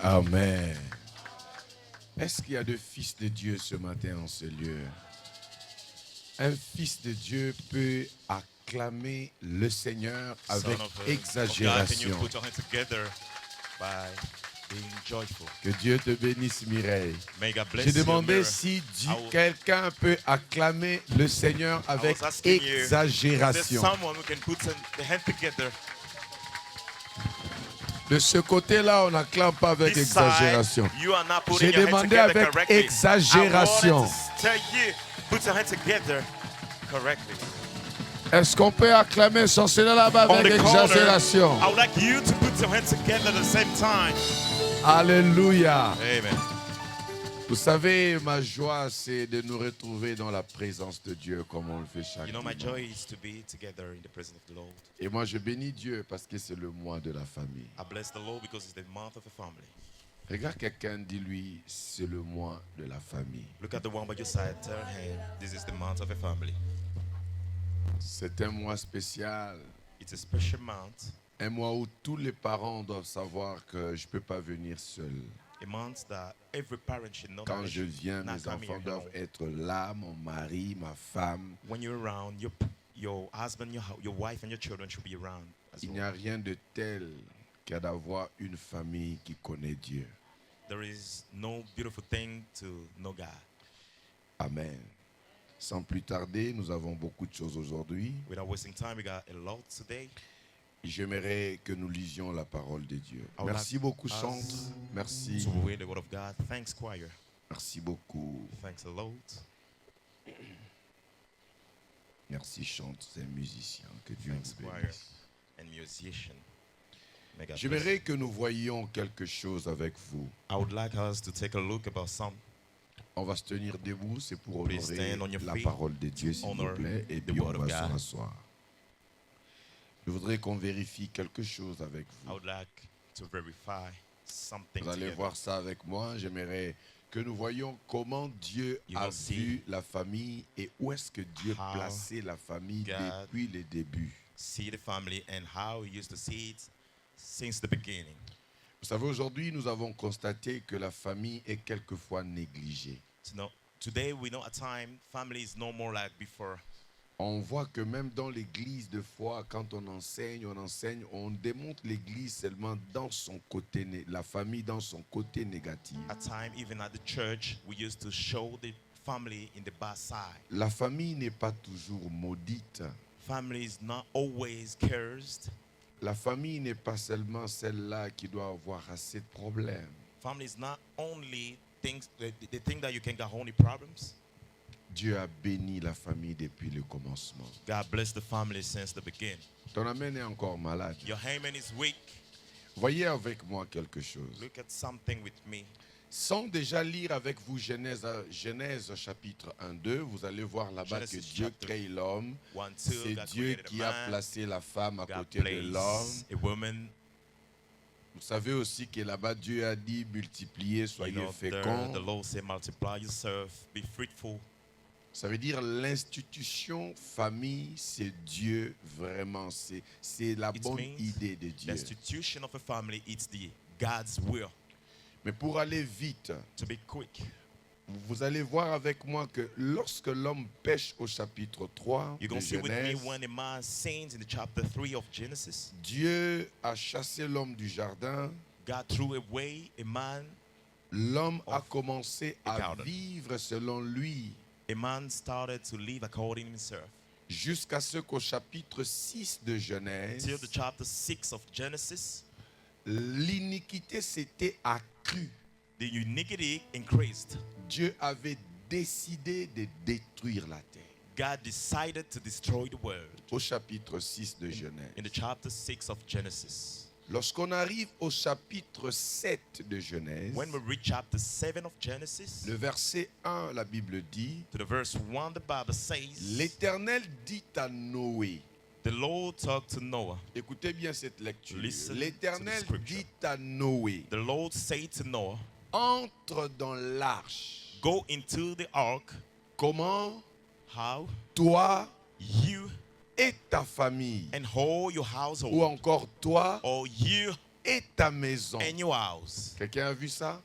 Amen. Est-ce qu'il y a de fils de Dieu ce matin en ce lieu? Un fils de Dieu peut acclamer le Seigneur avec exagération. Que Dieu te bénisse, Mireille. J'ai demandé si quelqu'un peut acclamer le Seigneur avec exagération. De ce côté-là, on n'acclame pas avec exagération. J'ai demandé avec exagération. Est-ce qu'on peut acclamer son Seigneur là-bas avec exagération? Alléluia. Amen. Vous savez, ma joie, c'est de nous retrouver dans la présence de Dieu comme on le fait chaque You know, my dimanche. joy is to be together in the presence of the Lord. Et moi, je bénis Dieu parce que c'est le mois de la famille. I bless the Lord because it's the month of the family. Regarde quelqu'un, dis-lui, c'est le mois de la famille. Look at the one by your side. Tell him this is the month of a family. C'est un mois spécial. It's a special month. Un mois où tous les parents doivent savoir que je ne peux pas venir seul. A month that every parent should know. Quand that je viens, not mes come enfants here doivent alone. être là, mon mari, ma femme. When you're around, your husband, your wife, and your children should be around as Il n'y well. a rien de tel qu'à d'avoir une famille qui connaît Dieu. There is no beautiful thing to know God. Amen. Sans plus tarder, nous avons beaucoup de choses aujourd'hui. Without wasting time, we got a lot today. J'aimerais que nous lisions la parole de Dieu. I would Merci like beaucoup, us Chante. Merci. To read the word of God. Thanks, choir. Merci beaucoup. Thanks a lot. Merci, Chante. C'est un musicien. Que Dieu Thanks, nous choir bénisse. and musician. May God bless J'aimerais que nous voyions quelque chose avec vous. I would like us to take a look about some. On va se tenir debout, c'est pour Please honorer stand on your la feet parole de Dieu, s'il vous honor plaît, et the puis on word va of se God. rasseoir. Je voudrais qu'on vérifie quelque chose avec I vous. would like to verify something Vous allez together. voir ça avec moi. J'aimerais que nous voyions comment Dieu You a will see vu la famille et où est-ce que Dieu how plaçait la famille God depuis les débuts. See the family and how he used to see it since the beginning. Vous savez, aujourd'hui, nous avons constaté que la famille est quelquefois négligée. So now, today we know at time family is no more like before. On voit que même dans l'église, de fois, quand on enseigne, on démontre l'église seulement dans son côté, la famille dans son côté négatif. At time, even at the church, we used to show the family in the bad side. La famille n'est pas toujours maudite. Family is not always cursed. La famille n'est pas seulement celle-là qui doit avoir assez de problèmes. Family is not only things the thing that you can get only problems. Dieu a béni la famille depuis le commencement. God bless the family since the beginning. Ton amen est encore malade. Your amen is weak. Voyez avec moi quelque chose. Look at something with me. Sans déjà lire avec vous Genèse chapitre 1-2, vous allez voir là-bas que Genesis Dieu chapter crée l'homme. 1, 2, C'est God Dieu created qui a a man. placé la femme à God côté de placed l'homme. a woman. Vous savez aussi que là-bas, Dieu a dit multipliez, You soyez know, there, féconds. the Lord said, multiply yourself, be fruitful. Ça veut dire l'institution famille, c'est Dieu vraiment. C'est la It bonne means idée de The Dieu. institution of a family, it's God's will. Mais pour aller vite, To be quick. vous allez voir avec moi que lorsque l'homme pêche au chapitre 3 You're de going to see with me Genèse, when a man sins in the chapter 3 of Genesis. Dieu a chassé l'homme du jardin. God threw away a man. L'homme a Of commencé the à garden. vivre selon lui A man started to live according to himself. jusqu'à ce qu'au chapitre 6 de Genèse, Till the chapter 6 of Genesis, l'iniquité s'était accrue. the iniquity increased. Dieu avait décidé de détruire la terre. God decided to destroy the world. Au chapitre 6 de In Genèse. the chapter 6 of Genesis. Lorsqu'on arrive au chapitre 7 de Genèse, When we reach chapter 7 of Genesis, le verset 1, la Bible dit, to the verse 1, the Bible says, l'Éternel dit à Noé, the Lord talked to Noah. écoutez bien cette lecture, Listen l'Éternel to the scripture. dit à Noé, The Lord said to Noah, entre dans l'arche. go into the ark. Comment How? toi You et ta famille, and all your ou household, encore toi or you et ta maison. and your house. Quelqu'un a vu ça?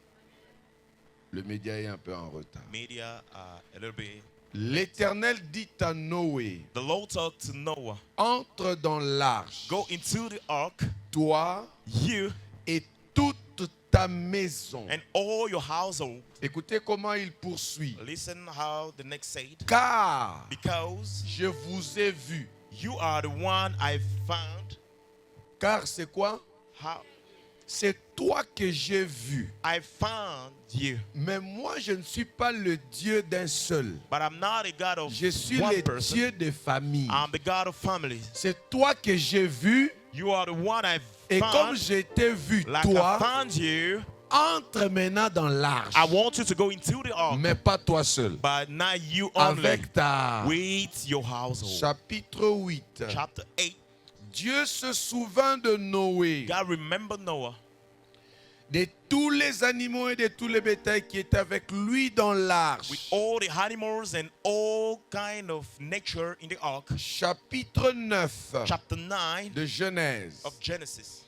Le média est un peu en retard. Media are a little bit. L'Éternel dit à Noé, The Lord talked to Noah, entre dans l'arche, go into the ark, toi you et toute ta maison. and all your household. Écoutez comment il poursuit. Listen how the next said. Car Because je vous ai vu. you are the one I found. Car c'est quoi? How C'est toi que j'ai vu. I found you. Mais moi, je ne suis pas le Dieu d'un seul. But I'm not a God of Je suis one le person. Dieu de famille. I'm the God of families. C'est toi que j'ai vu. You are the one I Et comme found. je t'ai vu, Like I toi, found you, entre maintenant dans l'arche. I want you to go into the ark. Mais pas toi seul. But not you only. Avec ta... With your household. Chapitre 8. Chapter 8. Dieu se souvint de Noé, God remember Noah, de tous les animaux et de tous les bétails qui étaient avec lui dans with l'arche. all the animals and all kind of nature in the ark. Chapitre 9 Chapter 9 de Genèse. of Genesis.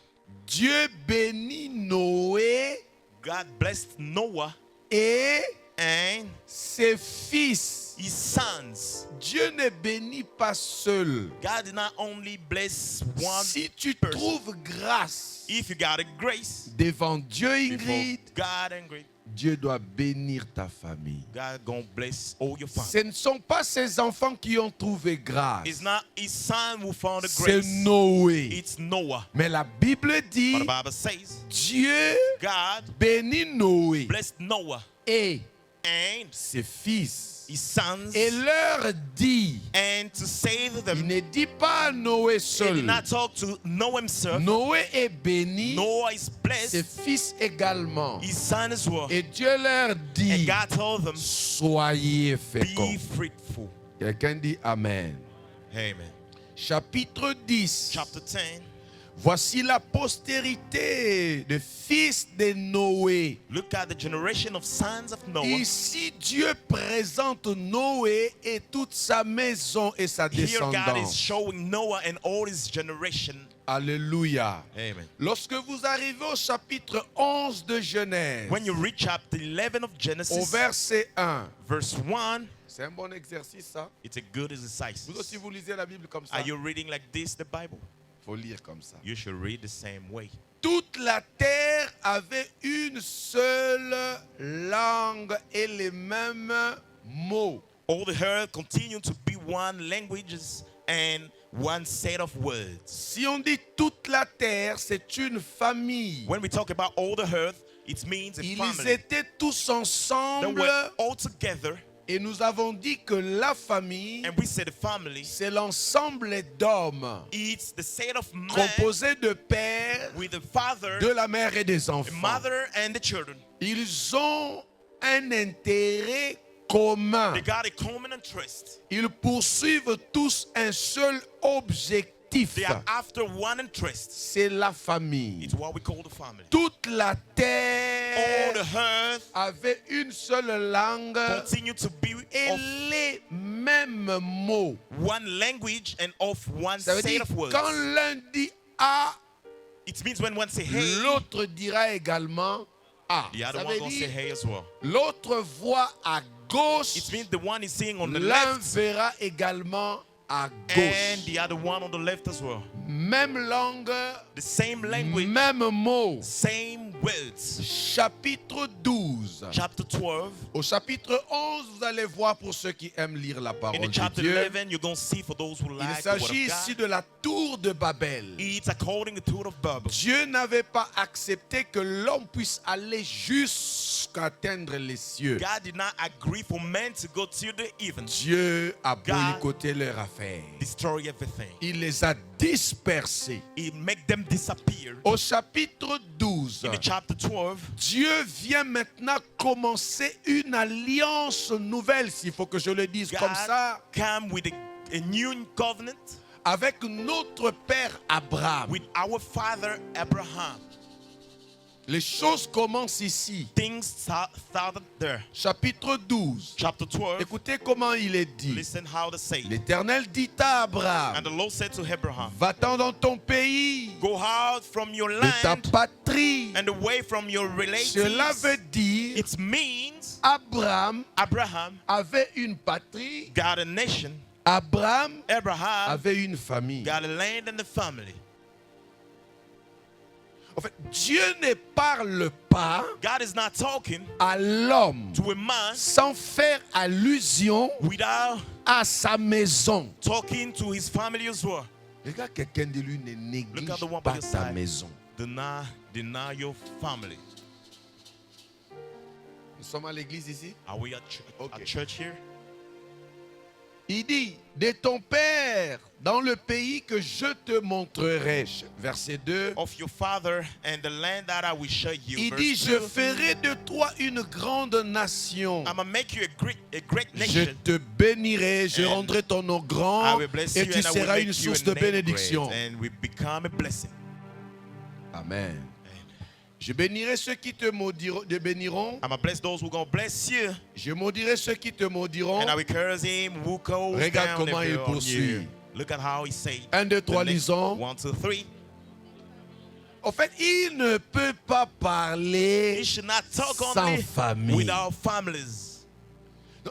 Dieu bénit Noé God blessed Noah et and ses fils. his sons. Dieu ne bénit pas seul. God did not only bless one Si tu person. trouves grâce If you got a grace devant Dieu, before Ingrid, God and great, Dieu doit bénir ta famille. God gonna bless all your family. Ce ne sont pas ses enfants qui ont trouvé grâce. It's not his son who found the C'est grace. Noé. It's Noah. Mais la Bible But dit, the Bible says Dieu God bénit Noé blessed Noah et and ses fils. his sons Et leur dit, and to save il them. ne dit pas à Noé He seul. did not talk to Noah himself. Noé est béni, Noah is ses blessed. fils également. His son as well. Et Dieu leur And dit, God told them, soyez be féconds. fruitful. Quelqu'un dit Amen. Amen. Chapitre 10. Chapter 10. Voici la postérité des fils de Noé. Look at the generation of sons of Noah. Ici, Dieu présente Noé et toute sa maison et sa Here God is descendance. showing Noah and all his generation. Alléluia. Amen. Lorsque vous arrivez au chapitre 11 de Genèse, When you reach chapter 11 of au Genesis, verset 1, verse 1, c'est un bon exercice ça. it's a good exercise. Vous aussi, vous lisez la Bible comme ça. Are you reading like this, the Bible? Il faut lire comme ça. You should read the same way. Toute la terre avait une seule langue et les mêmes mots. All the earth continued to be one languages and one set of words. Si on dit toute la terre, c'est une famille. When we talk about all the earth, it means a Ils family. étaient tous They ensemble were all together, et nous avons dit que la famille, and we say the family, c'est l'ensemble d'hommes it's the set of man composé de pères, with the father, de la mère et des the enfants. mother, and the children. Ils ont un intérêt commun. They got a common interest. Ils poursuivent tous un seul objectif. They are after one interest. C'est la famille. It's what we call the family. Toute la All terre the earth avait une seule langue continue to be et of les mêmes mots. one language and of one Ça veut set dire of words. quand l'un dit A, It means when one say hey, l'autre dira également A. the other Ça one veut gonna say dire hey as well. l'autre voit à gauche, It means the one is saying on the l'un left verra également à and gauche. the other one on the left as well. Même langue, The same language, même mot. same words. Chapitre 12. Chapter 12. Au chapitre 11, vous allez voir pour ceux qui aiment lire la In parole the de chapter Dieu. 11, you're going to see for those who Il like the word s'agit of ici God. de la tour de Babel. It's according to the tour of Babel. Dieu n'avait pas accepté que l'homme puisse aller jusqu'à atteindre les cieux. God did not agree for men to go to the heavens, Dieu a God boycotté leur affaire. destroy everything. Il les a dispersés. He make them disappear. Au chapitre 12, In the chapter 12, Dieu vient maintenant commencer une alliance nouvelle, s'il faut que je le dise comme ça, God come with a new covenant avec notre père Abraham. with our father Abraham. Les choses commencent ici. Things started there. Chapitre 12. Chapter 12. Écoutez comment il est dit. Listen how they say. L'Éternel dit à And Abraham, the Lord said to Abraham, va-t'en dans ton pays, go out from your de ta land patrie. and away from your Cela relatives. veut dire, It means Abraham Abraham avait une patrie, got a nation. Abraham Abraham avait une famille. got a land and a family. En fait, Dieu ne parle pas God is not talking à l'homme to a man sans faire allusion without à sa maison. talking to his family as well. Regarde quelqu'un de lui, ne néglige Look at the one by pas your ta side. maison. Deny your family. Nous sommes à l'église ici. Are we at Okay. church here? Il dit, de ton père, dans le pays que je te montrerai. Verset 2. Of your father and the land that I will show you. Il Verse dit, je 2. ferai de toi une grande nation. I'm going to make you a great Je nation. te bénirai, je And rendrai ton nom I grand will bless et you tu and I will seras make une you source a de name great, bénédiction. and we become a blessing. Amen. Je bénirai ceux qui te béniront. I'm going to bless those who are going to bless you. Je maudirai ceux qui te maudiront. And I will curse him who goes Regarde down comment il on poursuit. you. Look at how he said. 1, 2, 3, lisons. 1, 2, 3. En fait, il ne peut pas parler He should not talk sans only famille. without families.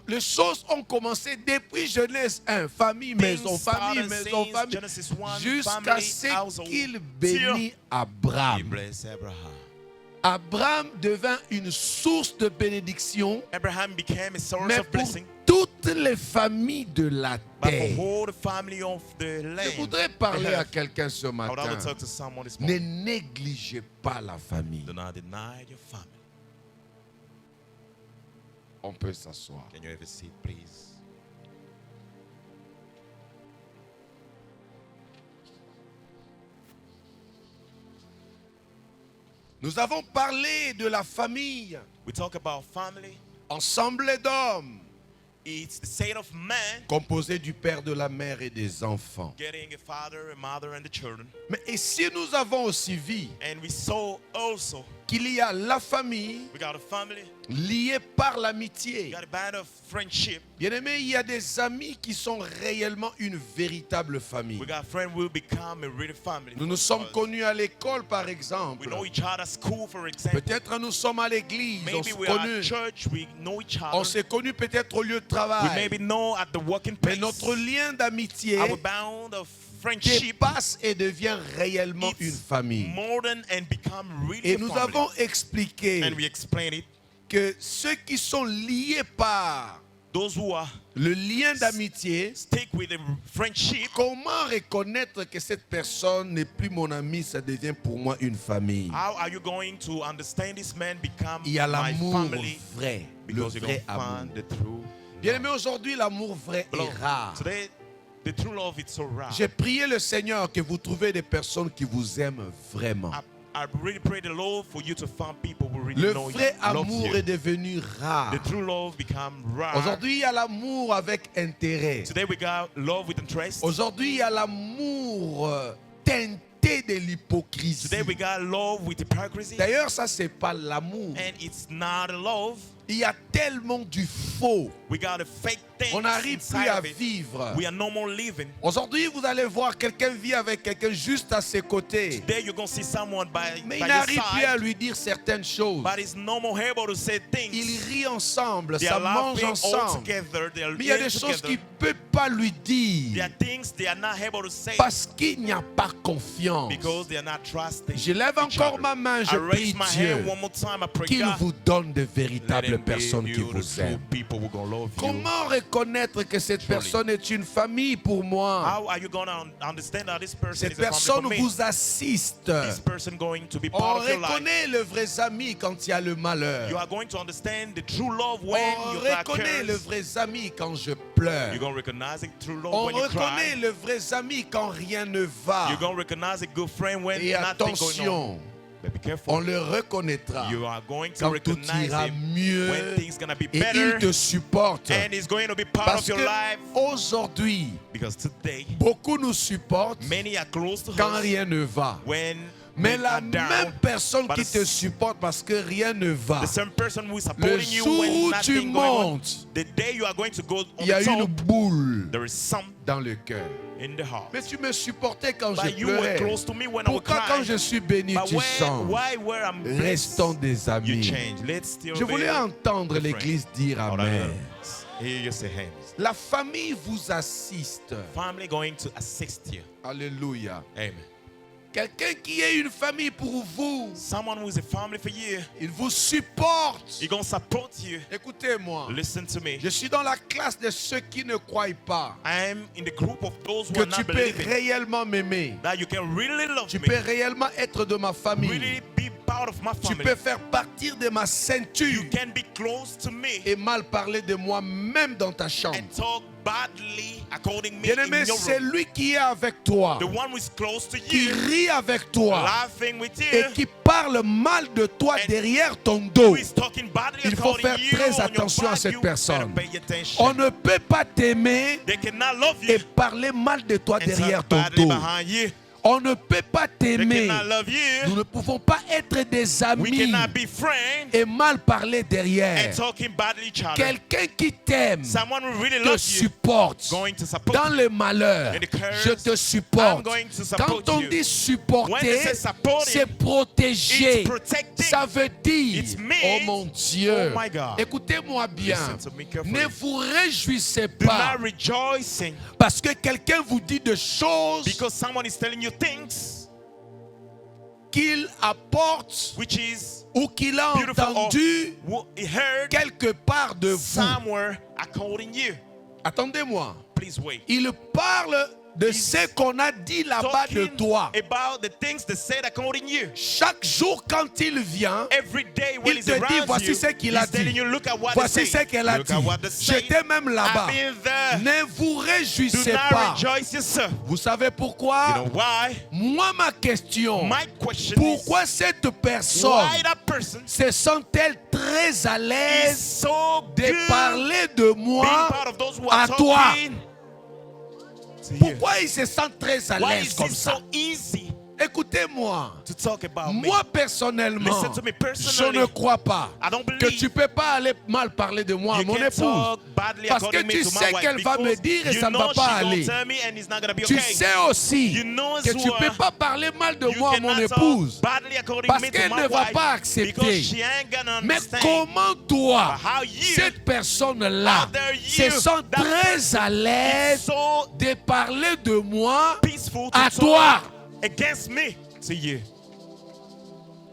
Les choses ont commencé depuis Genèse 1. Famille, maison, famille, started maison, since famille. Genesis 1, Jusqu'à family, ce household, qu'il bénit He Abraham. blessed Abraham. Abraham devint une source de bénédiction, Abraham became a source mais of pour blessing. toutes les familles de la But terre. for all the family of the Je land. voudrais parler à quelqu'un ce I would matin. rather talk to someone this Ne morning. négligez pas la famille. Do not deny your family. On peut s'asseoir. Can you have a seat, please? Nous avons parlé de la famille, We talk about family. ensemble d'hommes, It's the state of man composé du père, de la mère et des enfants. getting a father, a mother, and the children. Mais et si nous avons aussi vu And we saw also qu'il y a la famille we got a family, liée par we l'amitié. got a band of friendship. Bien-aimés, il y a des amis qui sont réellement une véritable famille. We got friends who will become a real family. Nous nous for sommes us. connus à l'école, par We exemple. know each other at school, for example. Peut-être nous sommes à l'église, on Maybe s'est we are at connus. church, we know each On other. s'est connus peut-être au lieu de We travail. maybe know at the working Mais place. notre lien d'amitié Our bound of friendship dépasse et devient réellement une it's famille. more than and become really Et a nous family. avons expliqué And we explain it. que ceux qui sont liés par Those who are le lien d'amitié, stick with the friendship, comment reconnaître que cette personne n'est plus mon ami, ça devient pour moi une famille? how are you going to understand this man become Il y a my l'amour family? vrai, le Because you're going vrai to amour. find the true. Bien aimé, aujourd'hui, l'amour vrai Beloved, est rare. today, the true love is so rare. J'ai prié le Seigneur que vous trouvez des personnes qui vous aiment vraiment. I really pray the Lord for you to find people who really Le know vrai you, love amour you. est devenu rare. The true love become rare. Aujourd'hui, il y a l'amour avec intérêt. Today we got love with interest. Aujourd'hui, il y a l'amour teinté de l'hypocrisie. Today we got love with hypocrisy. D'ailleurs, ça, c'est pas l'amour. And it's not love. Il y a tellement du faux. We got a fake thing. On n'arrive plus à vivre. We are no more living. Aujourd'hui, vous allez voir quelqu'un vit avec quelqu'un juste à ses côtés. There you're going to see someone by Mais il your n'arrive plus à side, lui dire certaines choses. but is no more able to say things. Ils rient ensemble, They ça are mange laughing all ensemble. together. They are Mais il y a eating des choses together. qu'il ne peut pas lui There dire are things they are not able to say parce qu'il n'y a pas confiance. because they are not trusting. Je lève each encore other. ma main, je I prie raise my Dieu hand one more time. I pray qu'il God, vous donne de let véritables him personnes give qui you the vous true aiment. people who gonna love you. Comment reconnaître que cette Surely. personne est une famille pour moi? How are you going to understand that this person Cette is a family personne for me? vous assiste. This person going to be On part of your life. reconnaît le vrai ami quand il y a le malheur. You are going to understand the true love when On you got reconnaît le cares. vrai ami quand je pleure. You're going to recognize a true love On when you reconnaît cry. le vrai ami quand rien ne va. You're going to recognize a good friend when Et nothing going on. attention, But be on careful. le reconnaîtra You are going to quand tout recognize ira him mieux when things going to be et il better te supporte. and he's going to be part Parce of your life. que aujourd'hui, Because today, beaucoup nous supportent many are close to quand us rien ne va. when Mais when la are down, même personne but qui te supporte parce que rien ne va, the same person who is le supporting you jour when où tu nothing going on, montes, the day you are going to go on il y a the une top, boule there is some dans le cœur. in the heart. Mais tu me supportais quand je But you were pleurais. close to me when I was Pourquoi quand crying. je suis béni, But tu sens? where I'm Restons blessed, des you amis. change. Let's still Je voulais be entendre the friend. l'église dire Amen. Hear you say amen. La famille vous assiste. Family going to assist you. Alléluia. Amen. Quelqu'un qui est une famille pour vous, Someone who is a family for you, il vous supporte. he's going to support you. Écoutez-moi. Listen to me. Je suis dans la classe de ceux qui ne croient pas I am in the group of those who que are tu not peux believing réellement m'aimer. that you can really love Tu me, peux réellement être de ma famille. really be part of my Tu family. peux faire partir de ma ceinture You can be close to me et mal parler de moi même dans ta chambre. and talk badly according me Bien-aimé, in your c'est room. lui qui est avec toi, The one who is close to qui you, rit avec toi laughing with et you, qui parle mal de toi And derrière ton dos. who is talking badly Il faut according faire you très on your attention à back, cette you personne. better pay attention. On ne peut pas t'aimer They cannot love et you parler mal de toi and derrière talk ton badly dos. behind you. On ne peut pas They t'aimer. cannot love Nous you. ne pouvons pas être des We amis cannot be friends et mal parler and derrière. talking badly each other. Quelqu'un qui t'aime Someone who really te loves you, supporte. going to support Dans you. le malheur, In the curse, je te I'm supporte. going to support Quand on you. dit When supporter, they say supporting, c'est protéger. it's protecting. Ça veut dire, It means, oh mon Dieu, oh my God. écoutez-moi bien, Listen to me carefully. ne vous réjouissez Do pas not rejoicing parce que quelqu'un vous dit des choses because someone is telling you things qu'il apporte which is ou qu'il a beautiful or entendu he heard quelque part de vous. somewhere according you. Attendez-moi, Please wait. il parle de ce qu'on a dit là-bas de Talking toi. about the things they said according you. Chaque jour quand il vient, Every day when il he's te dit around voici you, ce qu'il a he's telling dit. you, look at what Voici they ce say. qu'elle a Look dit. at what they say. J'étais même là-bas. I've been there. Ne vous Do réjouissez not pas. rejoice yourself. Vous savez You pourquoi? know why? Moi, ma question, My question pourquoi is, cette personne why that person se sent-elle très à is l'aise so de good parler de being moi part of those who à are toi? talking to you? Pourquoi il se sent très à Why l'aise is comme it ça? so easy Écoutez-moi, to talk about me? moi personnellement, Listen to me je personally. ne crois pas I don't que believe tu peux pas aller mal parler de moi à you mon can épouse. talk badly Parce que according tu me to sais my wife qu'elle va me because dire et you ça ne know va pas she aller. gonna tell me and it's not gonna be Tu okay. sais aussi You know que as tu ne well, peux pas parler mal de you moi à mon cannot talk épouse. badly according Parce me to qu'elle my ne va wife pas accepter. because she ain't gonna Mais understand. comment toi, But how you, cette personne-là, how dare se you, sent that très person à is l'aise so de parler de moi peaceful to à talk toi? against me to you?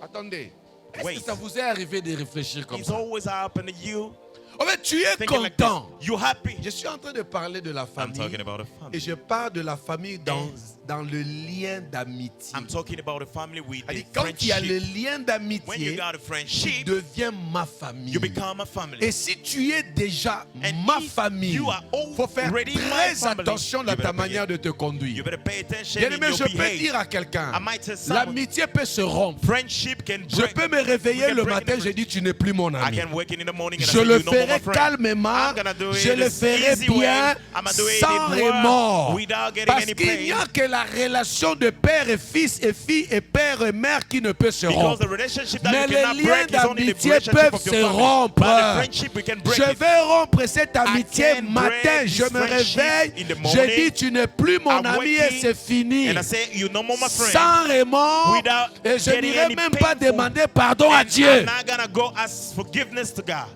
Attendez, est-ce Wait. que ça vous est arrivé de réfléchir comme It's ça? always happen to you. En fait, tu es Thinking like this. content. You happy? Je suis en train de parler de la I'm famille talking about a et family. je parle de la famille dans le lien d'amitié. I'm talking about a family with a C'est-à-dire, quand il y a le friendship. lien When you d'amitié, got a tu friendship, deviens ma famille. you become a family. Et si tu es déjà And ma if famille, you are il faut faire already my très family, attention you dans better ta pay manière de te You conduire. better pay attention Bien in aimé, your je peux behavior. dire à quelqu'un, I might tell someone, l'amitié peut se rompre. friendship can Je break. peux me We réveiller can le break matin, in je dis tu n'es plus mon I ami. can wake in the morning and I Je say, le you no more ferai my friend. calmement, I'm gonna do je it le this ferai easy way. bien, I'm gonna do it sans in remords. without getting Parce any qu'il n'y pain. a que la relation de père et fils et fille et père et mère qui ne peut se Because rompre. the relationship that Mais you cannot les liens break is only the d'amitié relationship peuvent of se your family. rompre. But the friendship we can break Je it. vais rompre cette amitié can matin. break Je this me friendship réveille. in the Je morning. dis tu n'es plus mon I'm ami et waking c'est fini. And I say, you no more my friend. Sans remords. Without Et je getting n'irai any même pas painful. demander pardon à And Dieu. I'm not gonna go ask forgiveness to God.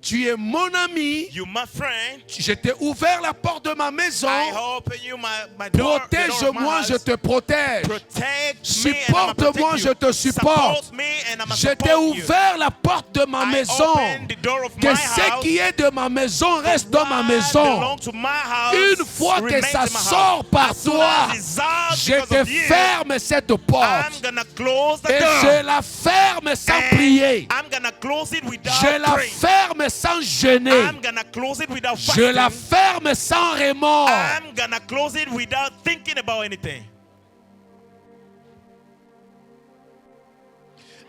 Tu es mon ami. You my friend. Je t'ai ouvert la porte de ma maison. I open you my door. the door of my Protège-moi, house. je te protège. Protect Supporte-moi, me je and te supporte. Support me and I'm Je t'ai support you. ouvert la porte de ma I maison. open the door of Que my ce house. qui est de ma maison reste dans ma What maison. belong to my house Une fois que remains ça in my sort house. par As soon toi, as it's out je because te of you, ferme cette I'm porte. gonna close the Et door. je la ferme sans And prier. I'm gonna close it without Je la praying. ferme sans jeûner. I'm gonna close it without Je la fasting. ferme sans remords. I'm gonna close it without thinking about anything.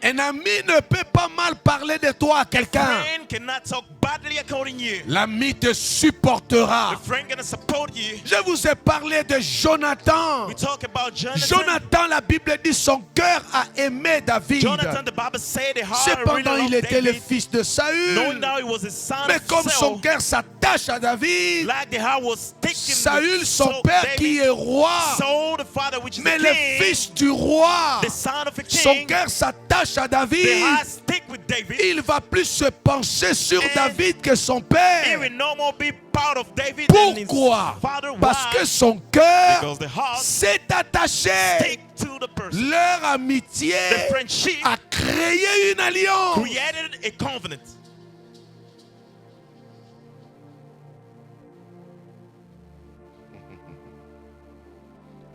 Un ami ne peut pas mal parler de toi à quelqu'un. Friend cannot talk badly according you. L'ami te supportera. The friend gonna support you. Je vous ai parlé de Jonathan. We talk about Jonathan. Jonathan, la Bible dit, son cœur a aimé David. Jonathan, the Bible said the heart Cependant, really il loved était le David. fils de Saül. Knowing now he was the son Mais of comme son Saul, cœur s'attache à David, like the heart was taken Saül, with son Saul, père David, qui est roi, Saul, the father, which is mais the le king, fils du roi, the son of a son king, cœur s'attache à the David. heart stick with David. Il va plus se pencher sur And David que son He père. will no more be part of David than his Pourquoi? father. Parce Why? que son cœur Because the heart s'est attaché. stick to the person. Leur amitié The friendship a créé une alliance. created a covenant.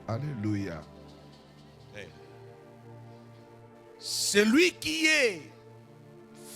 Alléluia. Celui qui est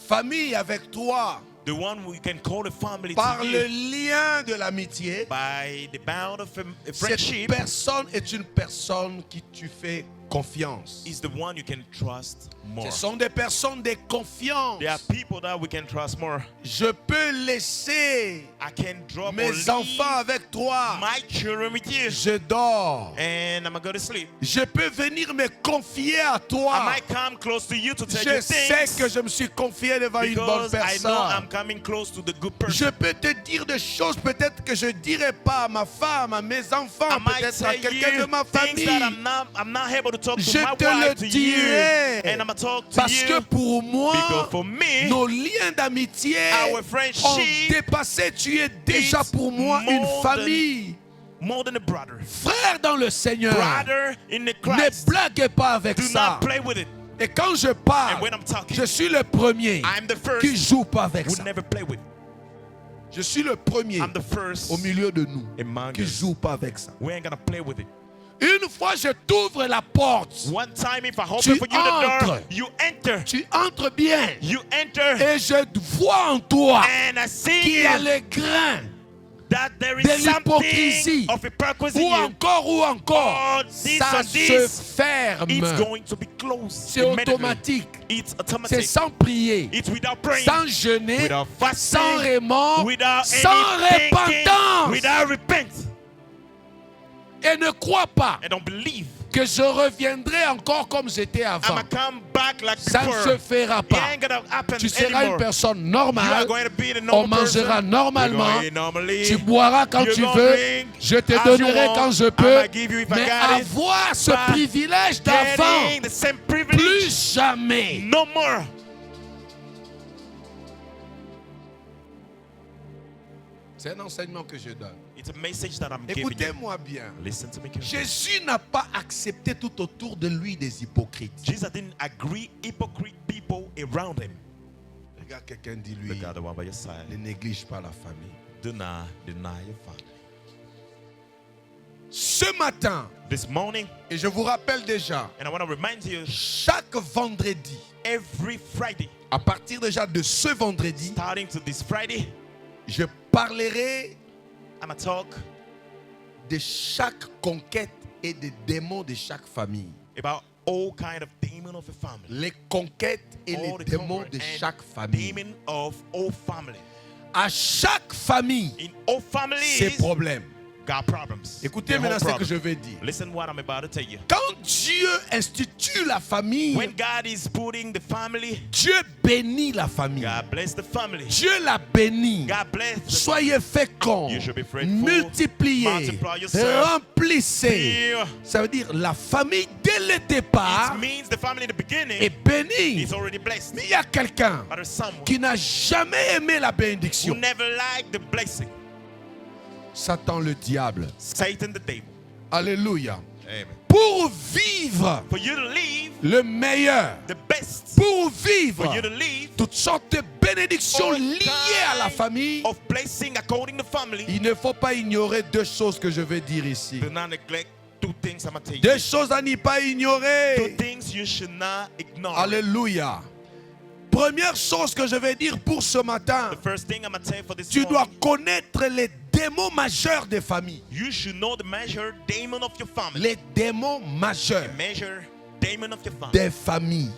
famille avec toi The one we can call a family par to le you lien de l'amitié, by the bound of a cette friendship personne est une personne qui tu fais confiance. is the one you can trust more. Ce sont des personnes de confiance. There are people that we can trust more. Je peux laisser I can drop or mes leave enfants avec toi. my children with you, Je dors. and I'm gonna go to sleep. Je peux venir me confier à I toi. might come close to you to tell Je you sais things que je me suis confié devant une bonne because I know I'm personne. coming close to the good person. Je peux te dire des choses peut-être que je ne dirai pas à ma femme, à mes enfants, I might peut-être à tell quelqu'un de you ma things that famille. I'm not able to talk to Je my te le wife, to you, dirai. and I'm gonna talk to Parce que you pour moi, because for me, nos liens d'amitié our ont friendship dépassé. Tu es déjà is pour moi une more famille. more than a brother. Frère dans le Seigneur, Brother in the ne Christ. blaguez pas avec Do ça. not play with it. Et quand je And parle, when I'm talking, je suis le premier I'm the first qui joue pas avec who ça. never play with. Je suis le premier I'm the first au milieu de nous among qui us. joue pas avec ça. We ain't gonna play with it. Une fois je t'ouvre la porte, One time, if I open Tu for you the door, entres. you enter. tu entres bien You enter, et je vois en toi and I see qu'il y a you, les grains that there de is l'hypocrisie. something of hypocrisy ou in you. encore, Oh, this ça and se this, ferme. It's going to be closed. C'est immediately. automatique. It's C'est automatic. sans prier, It's without praying, sans jeûner, without fasting, sans remords, without sans any thinking, repentance. without repent. Et ne crois pas And don't believe. que je reviendrai encore comme j'étais I'm avant. gonna come back like Ça ne before. se fera It pas. ain't gonna happen Tu seras une anymore. personne You are normale. going to be the On normal mangera person. normalement. You're going normally. Tu boiras quand You're tu gonna veux. drink Je te as donnerai you quand want. je I peux. might give you if I Mais got it. avoir ce But privilège d'avant, Getting the same privilege. plus jamais. No more. C'est un enseignement que je donne. It's a message that I'm giving you. Écoutez-moi bien. Listen to me carefully. Jésus n'a pas accepté tout autour de lui des hypocrites. Jesus didn't agree hypocrite people around him. Regarde quelqu'un, dis-lui, Look at the one by your side. ne néglige pas la famille. Do not deny your family. Ce matin, This morning, et je vous rappelle déjà, and I want to remind you, chaque vendredi, every Friday, à partir déjà de ce vendredi, starting to this Friday, je parlerai I'm going to talk de chaque conquête et des démons de chaque famille. about all kind of demon of a family. Les conquêtes et All les the démons conquer de and chaque famille. demon of all family. À chaque famille, In all ses families, problèmes. got problems. Écoutez Their maintenant whole ce que problem. je vais dire. Listen what I'm about to tell you. Quand Dieu institue la famille, When God is putting the family, Dieu bénit la famille. God bless the family. Dieu la bénit. God bless the Soyez féconds, You should be fruitful, multipliez, multiply yourself, remplissez. family. Ça veut dire la famille dès le départ It means the family in the beginning est bénie. is already blessed. Mais il y a quelqu'un But there's someone qui n'a jamais aimé la who bénédiction. never liked the blessing. Satan le diable. Satan the devil. Alléluia. Amen. Pour vivre For you to live le meilleur, the best. pour vivre For you to live toutes sortes de bénédictions all liées à la kind famille, of blessing according to family. il ne faut pas ignorer deux choses que je vais dire ici. Do not neglect two things I'm going to tell Deux you. choses à n'y pas Two ignorer. things you should not ignore. Alléluia. Première chose que je vais dire pour ce matin, The first thing I'm going to tell you for this tu dois morning, connaître les démons majeurs des familles. you should know the measure demon of your family. Les démons majeurs Measure demon of your family. des familles.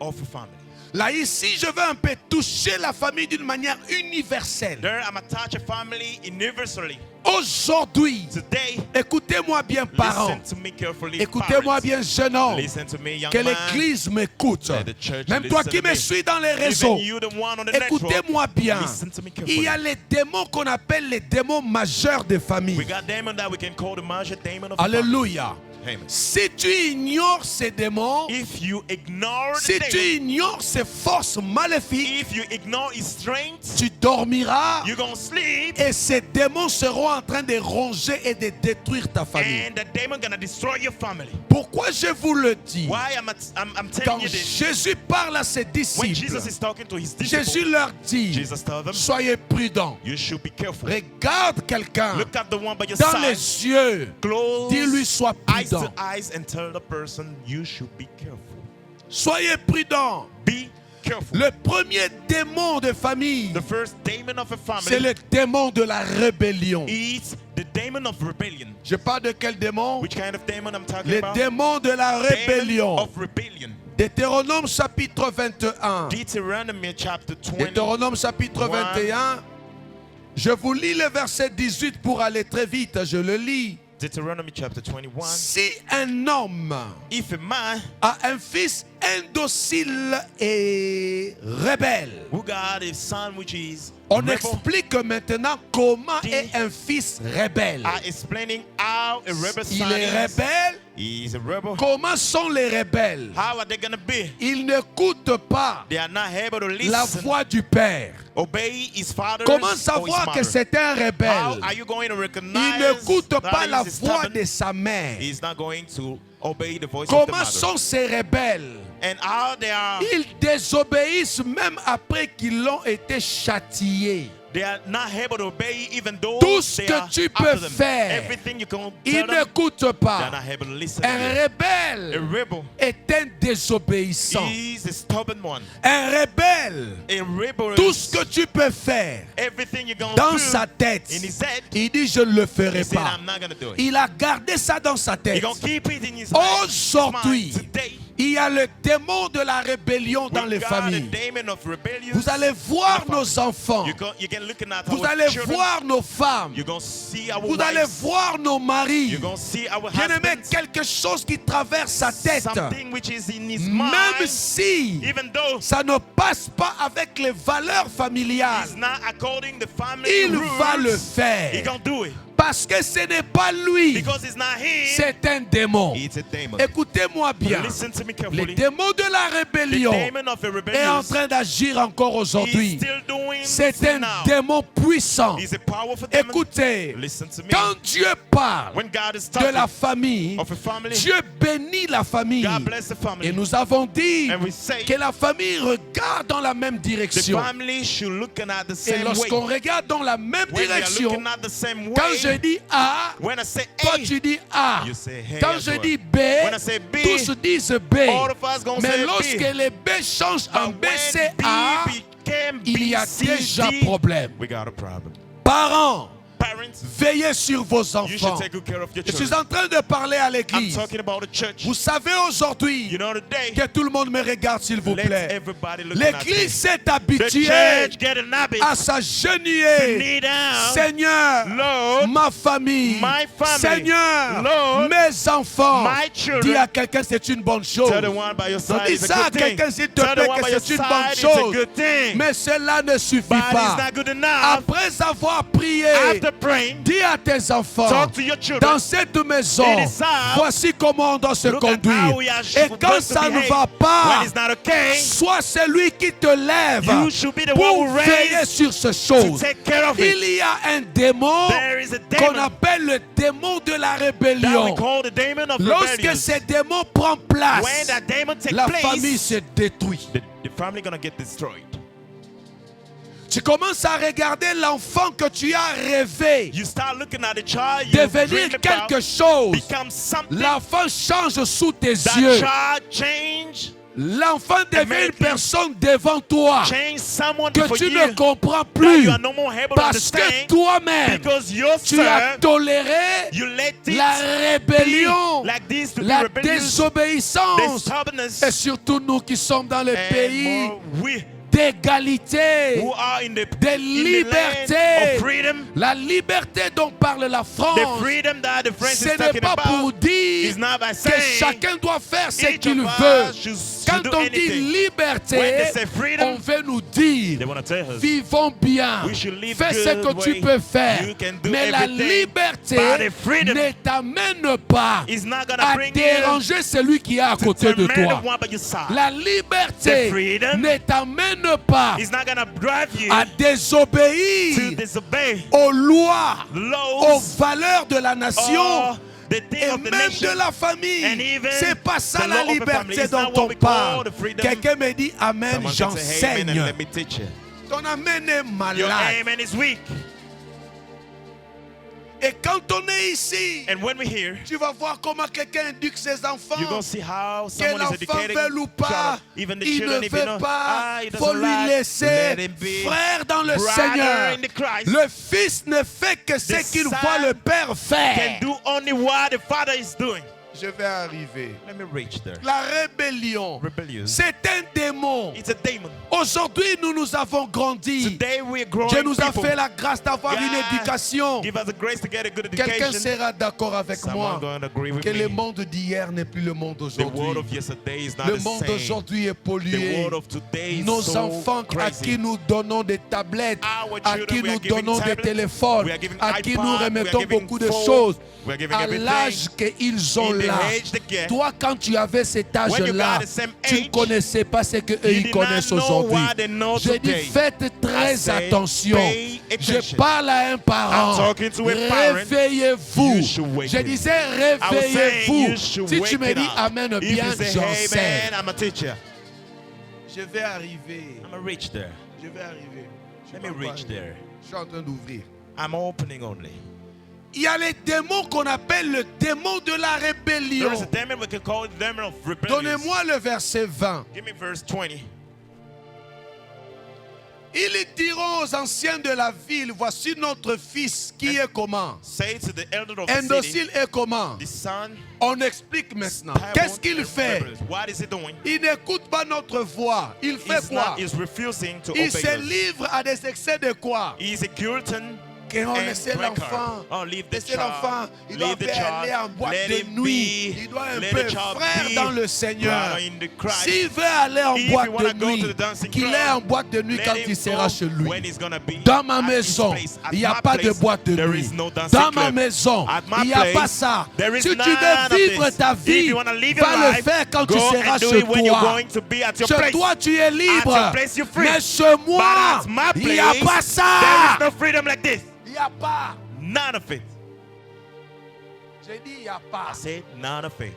of a family. Là, ici, je veux un peu toucher la famille d'une manière universelle. There I'm attached a family universally. Aujourd'hui, Today, écoutez-moi bien, parents. listen to me carefully. Écoutez-moi parents. bien, jeune homme. Listen to me, young Que man. l'église m'écoute. Let the church Même toi listen qui to me me. suis dans les réseaux. Even you, the one on the network, Écoutez-moi bien. listen to me Il carefully. y a les démons qu'on appelle les démons majeurs de We famille. got demon that we can call the major demon of the family. Alléluia. Amen. Si tu ignores ces démons, If you ignore si the tu demon, ignores ces forces maléfiques, if you ignore his strength, tu dormiras you're going to sleep, et ces démons seront en train de ronger et de détruire ta famille. and the demon going to destroy your family. Pourquoi je vous le dis? Why I'm telling Quand you this? Jésus parle à ses When disciples, Jesus is talking to his Jésus disciples, leur dit, Jesus tells them, soyez prudents. you should be careful. Regarde quelqu'un Look at the one by your dans side, les yeux. close Dis-lui, sois eyes to prudent. eyes, and tell the person you should be careful. Soyez prudents. Be careful. Le premier démon de famille, The first demon of a c'est family le démon de la rébellion. is the demon of rebellion. Je parle de quel démon? Which kind of demon I'm talking Le about? démon de la Demon rébellion. of rebellion. Deutéronome chapitre 21. Deuteronomy chapter 20. Deutéronome chapitre 21. Je vous lis le verset 18 pour aller très vite. Je le lis. Deuteronomy chapter 21. Si un homme If a man a un fils indocile et rebelle, who got a son which is on rebel, explique maintenant comment est un fils rebelle. are explaining how a rebel Il son est is. rebelle. He is a rebel. Comment sont les rebelles? How are they going to be? Ils n'écoutent pas They are not able to la listen, voix du Père. obey his father. Comment savoir que c'est un How rebelle? are you going to Il recognize n'écoute that pas he la is voix stubborn? de sa mère. He's not going to obey the voice of the Comment mother. sont ces rebelles? And how they are Ils désobéissent même après qu'ils l'ont été châtiés. They are not able to obey even though Tout ce they que are tu after peux them. faire, Everything you can Ils tell them, n'écoutent they are pas. not able to listen. Un to. A rebelle rebel est un désobéissant. is a stubborn one. Un rebelle, A rebel tout is ce que tu peux faire everything you're going dans to sa do tête, in his head. il dit je ne le He ferai said, pas. I'm not going to do it. Il a gardé ça dans sa He's tête. going to keep it in his head, his Aujourd'hui, mind. Today, il y a le démon de la rébellion dans we les got familles. a demon of rebellion. Vous allez voir nos enfants. You can look at Vous our allez children. voir nos femmes. You're going to see our Vous allez wives. voir nos maris. You're going to see our Bien-aimé, husbands. quelque chose qui traverse sa tête. Something which is in his Même mind, si even though ça ne passe pas avec les valeurs familiales, it's not according to family il rules, va le he faire. can do it. Parce que ce n'est pas lui, Because it's not him, c'est un démon. it's a demon. Écoutez-moi bien. Listen to me Le carefully. démon de la The rébellion demon of a est en rebellion train d'agir encore is aujourd'hui. still doing C'est it un now. démon puissant. He's a powerful demon. Écoutez, Listen to me. quand Dieu parle When God is de la talking famille, of a family, Dieu bénit la famille. God bless the family. Et nous avons dit And we say que la famille regarde dans la même the direction. family should look at the Et same way. lorsqu'on regarde dans la même When we are direction, looking at the same quand je way, dis A, when I say toi A, tu dis A. you say hey Quand as je well. dis B, When I say B, tous disent B. all of us gonna Mais say lorsque B. les B changent en But BCA, when B became il y a B, C, déjà D, problème. we got a problem. Parents, Parents, veillez sur vos you should enfants. take good care of your Je suis children. en train de parler à I'm l'église. talking about the church. Vous savez aujourd'hui You know today, que tout le monde me regarde, s'il vous let plaît. everybody look at L'église me. s'est The habituée church get an habit à to s'agenouiller. kneel down. Seigneur, Lord, ma famille, my family. Seigneur, Lord, mes enfants. my children. Dis à quelqu'un c'est une bonne chose. Tell the one by your Donc, side dis it's ça a à good thing. quelqu'un s'il te Tell the plaît one que by your c'est une bonne side it's a chose. good thing. Mais cela ne suffit But it's pas. not good enough. Après avoir prié, After praying, dis à tes enfants, talk to your children. dans cette maison, In this house, voici comment on doit se look at conduire. how we are Et quand supposed to ça ne behave. va pas, When it's not okay, sois celui qui te lève you should be the pour one who veiller raise sur ces to choses. take care of it. Il y a un démon There is a qu'on demon appelle le démon de la that we rébellion. call the demon of Lorsque rebellion. ces démons prennent When place, that demon takes la famille place, se détruit. the family gonna get destroyed. Tu commences à regarder l'enfant que tu as rêvé You start looking at the child you devenir dreamed about, quelque chose. become something. L'enfant change sous tes That yeux. child change, L'enfant devient une Immediately. personne devant toi change someone que before tu you. ne comprends That plus you are no more able to parce que understand toi-même because tu as yourself toléré you let it la rébellion, be like this to la be la rebellious, the désobéissance. stubbornness, Et surtout nous qui sommes dans le and pays more we d'égalité, who are in the de land liberté. of freedom. La liberté dont parle la The France, freedom that the French ce is n'est talking pas pour about dire is not by que saying chacun doit faire ce each qu'il of veut. us should Quand do on dit anything. When liberté, they say on freedom, veut nous dire they want to tell us vivons bien, we should live fais ce good que tu way. peux faire. You can do Mais la everything, liberté but the freedom ne t'amène pas is not gonna à bring you déranger celui qui est à to côté de torment toi. the one by your side. La liberté The freedom ne t'amène pas It's not gonna drive you à to désobéir disobey aux lois, aux laws valeurs de la nation or the thing et of the même nation. de la famille. And even C'est pas ça the la law of the family. liberté It's not dont what on we call parle. the freedom. Quelqu'un me dit Amen, Someone can say amen and j'enseigne. let me teach you. Ton Amen est Your malade. amen is weak. Et quand on est ici, And when we hear, tu vas voir comment quelqu'un éduque ses enfants. you're gonna see how Que someone is l'enfant educating veut ou pas, child. Even the il children, ne if you veut know, pas, he faut doesn't lui like, laisser. let him be. Frère dans le Brother Seigneur, in the Christ. le Fils ne fait que ce The qu'il Son voit le Père can faire. do only what the Father is doing. Je vais arriver. Let me reach there. La rébellion, Rebellious. c'est un démon. It's a demon. Aujourd'hui, nous avons grandi. Today we're growing Dieu nous a people. fait la grâce d'avoir une God éducation. give us the grace to get a good Quelqu'un education. sera d'accord avec Someone moi going to agree with que le me. monde d'hier n'est plus le monde The world d'aujourd'hui. of yesterday is not Le the monde same. d'aujourd'hui est The pollué. world of today is Nos so enfants à crazy. qui nous donnons des tablettes, Our à children, qui we are nous giving donnons des tablets, téléphones, we are giving à qui iPod, nous we are remettons giving beaucoup de phone, choses, we are giving à everything. l'âge qu'ils ont In the là. age they get. Toi, quand tu avais cet When you âge-là, got the same tu ne age, connaissais pas ce qu'eux you ils did connaissent not know aujourd'hui. what they know Je dis, today. faites très I say, attention. pay Je attention. parle à un parent. I'm talking to a parent. Réveillez-vous. You should wake Je up. disais, I was saying réveillez-vous. you should Si tu wake me it dis up. Amen If bien, you say, hey j'enseigne. man, I'm a teacher. Je vais arriver. I'm a reach there. Je vais arriver. Je Let vais me pas reach arriver. there. Je suis en train d'ouvrir. I'm opening only. Il y a les démons qu'on appelle le démon de la rébellion. There is a demon we can call it the demon of rebellion. Donnez-moi le verset 20. Give me verse 20. Ils diront aux anciens de la ville, voici notre fils qui est comment? Say to the elder of the Indocile city, est comment? the son, On explique maintenant. Qu'est-ce qu'il fait? What is he doing? Il n'écoute pas notre voix. Il fait quoi? He's refusing to Il obey se us. livre à des excès de quoi? He's a glutton. Qu'on and laisse drunkard. l'enfant. Oh, leave the Laissez child. l'enfant. Il doit Leave the aller child. en boîte Let de him nuit. be. Il doit un Let peu the child frère be dans le Seigneur. brother in the Christ. S'il veut aller en If boîte you wanna de go nuit, to the dancing qu'il club, est en boîte de nuit let quand him il sera go chez lui. when he's gonna be Dans ma at his maison, place. At il n'y a my pas de place, boîte de there nuit. is no dancing Dans ma club. maison, At my il n'y a place, pas ça. there is Si tu none veux of vivre this. ta If vie, you wanna live your va le life, faire quand tu go seras and do chez it when you're toi. going to be at your Chez place. toi, tu es libre. At your place, you're free. Mais chez moi, But at my il n'y a place, pas there ça. is no freedom like this. Il n'y a pas. None of it. J'ai dit, il n'y a pas. I said none of it.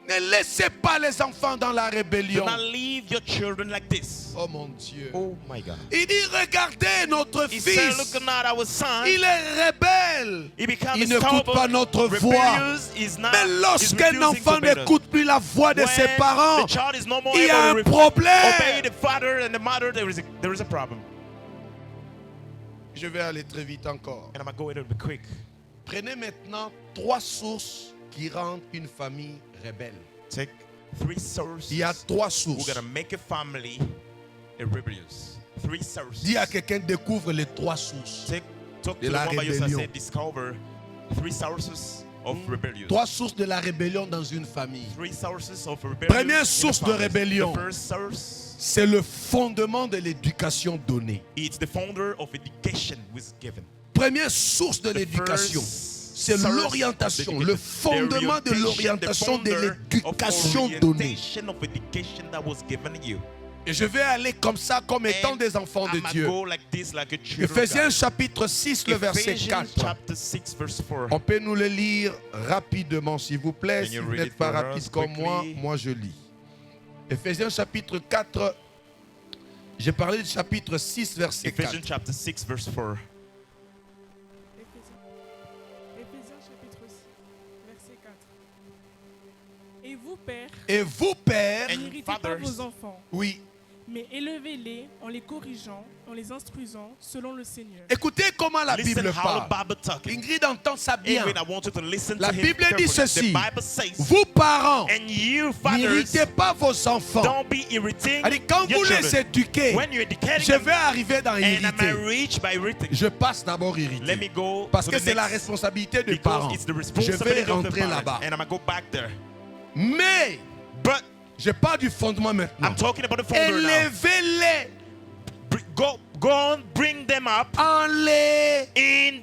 Ne laissez pas les enfants dans la Do rébellion. not leave your children like this. Oh mon Dieu. Oh my God. Il dit, regardez notre He said, fils. looking at our son, Il est rebelle. he becomes Il n'écoute stubborn, pas notre voix. rebellious, is not, Mais is lorsqu'un refusing enfant to obey us. n'écoute plus la voix de When ses parents, the child is no more il y a able un to obey problème. the father and the mother, there is a problem. Je vais aller très vite encore. And I'm going to go a little bit quick. Prenez maintenant 3 sources qui rendent une famille rebelle. Take 3 sources. Il y a 3 We're sources. going to make a family a rebellious. 3 sources. Dis à quelqu'un, découvre les 3 sources. Talk de to the la one by yourself. rébellion. Say, discover 3 sources of rebellion. 3 sources de la rébellion dans une famille. 3 sources of rebellion. Première source de rébellion. The first source, C'est le fondement de l'éducation donnée. it's the founder of education was given. Première source de l'éducation, c'est l'orientation, le fondement de l'orientation de l'éducation donnée. Of education that was given you. Et je vais aller comme ça, comme étant des enfants de I'ma Dieu. go like this, like a children of Éphésiens God. chapitre 6, le verset Ephesians 4. chapter 6, verse 4. On peut nous le lire rapidement, s'il vous plaît. Can Si you vous read n'êtes it pas for rapide us comme moi, quickly? moi je lis. Éphésiens chapitre 4. J'ai parlé du chapitre 6, verset 4. Ephesians chapter 6, verse 4. Éphésiens chapitre 6, verset 4. Et vous, pères, Et vous, pères, And n'irritez pas fathers, vos enfants, oui, mais élevez-les en les corrigeant, en les instruisant selon le Seigneur. Écoutez comment la Listen Bible how the parle. Bible talking. Ingrid entend ça bien. Ingrid, I want you to listen La to him Bible dit carefully. ceci. The Bible says, Vous parents, and you fathers, n'irritez pas vos enfants. don't be irritating Elle dit, quand your vous les children. éduquez, When you're educating je them, vais arriver dans and I irriter. might reach by irritating. Je passe d'abord Let irriter. me go Parce to que the c'est la next, responsabilité des because parents. it's the Je vais responsibility of the rentrer parents, là-bas. and I'm gonna go back there. Mais, But je parle du fondement maintenant. I'm talking about the founder now. Élevez-les Go on, bring them up en les... in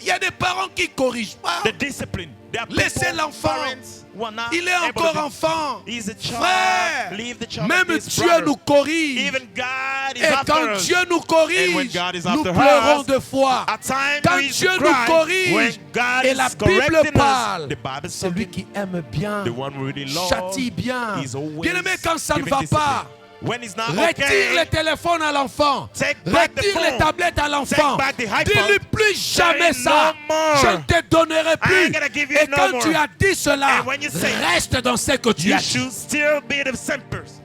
Il y a des parents qui ne corrigent pas. the discipline. There are Laissez people, l'enfant. parents who are not Il est able encore to do- enfant. He's a child. Frère, Leave the child même with his Dieu brother. nous corrige. Even God is Et after quand us. Dieu nous And when corrige, God is nous after pleurons us, de foi. At times Quand we Dieu nous cry. corrige, When God et la is Bible correcting parle, us, the Bible is celui talking. qui aime bien The one who really loves châtie bien. is always Bien-aimé, quand ça ne giving va discipline. pas, When it's not retire okay, les téléphones à l'enfant. Take back the Retire les phone. tablettes à l'enfant. Take back the iPod. Dis-lui plus jamais Say ça. no more. Je ne te donnerai I plus. ain't gonna give you Et no quand more. tu as dit cela, And when you say- reste dans ce que tu you as dit. should still be the same person.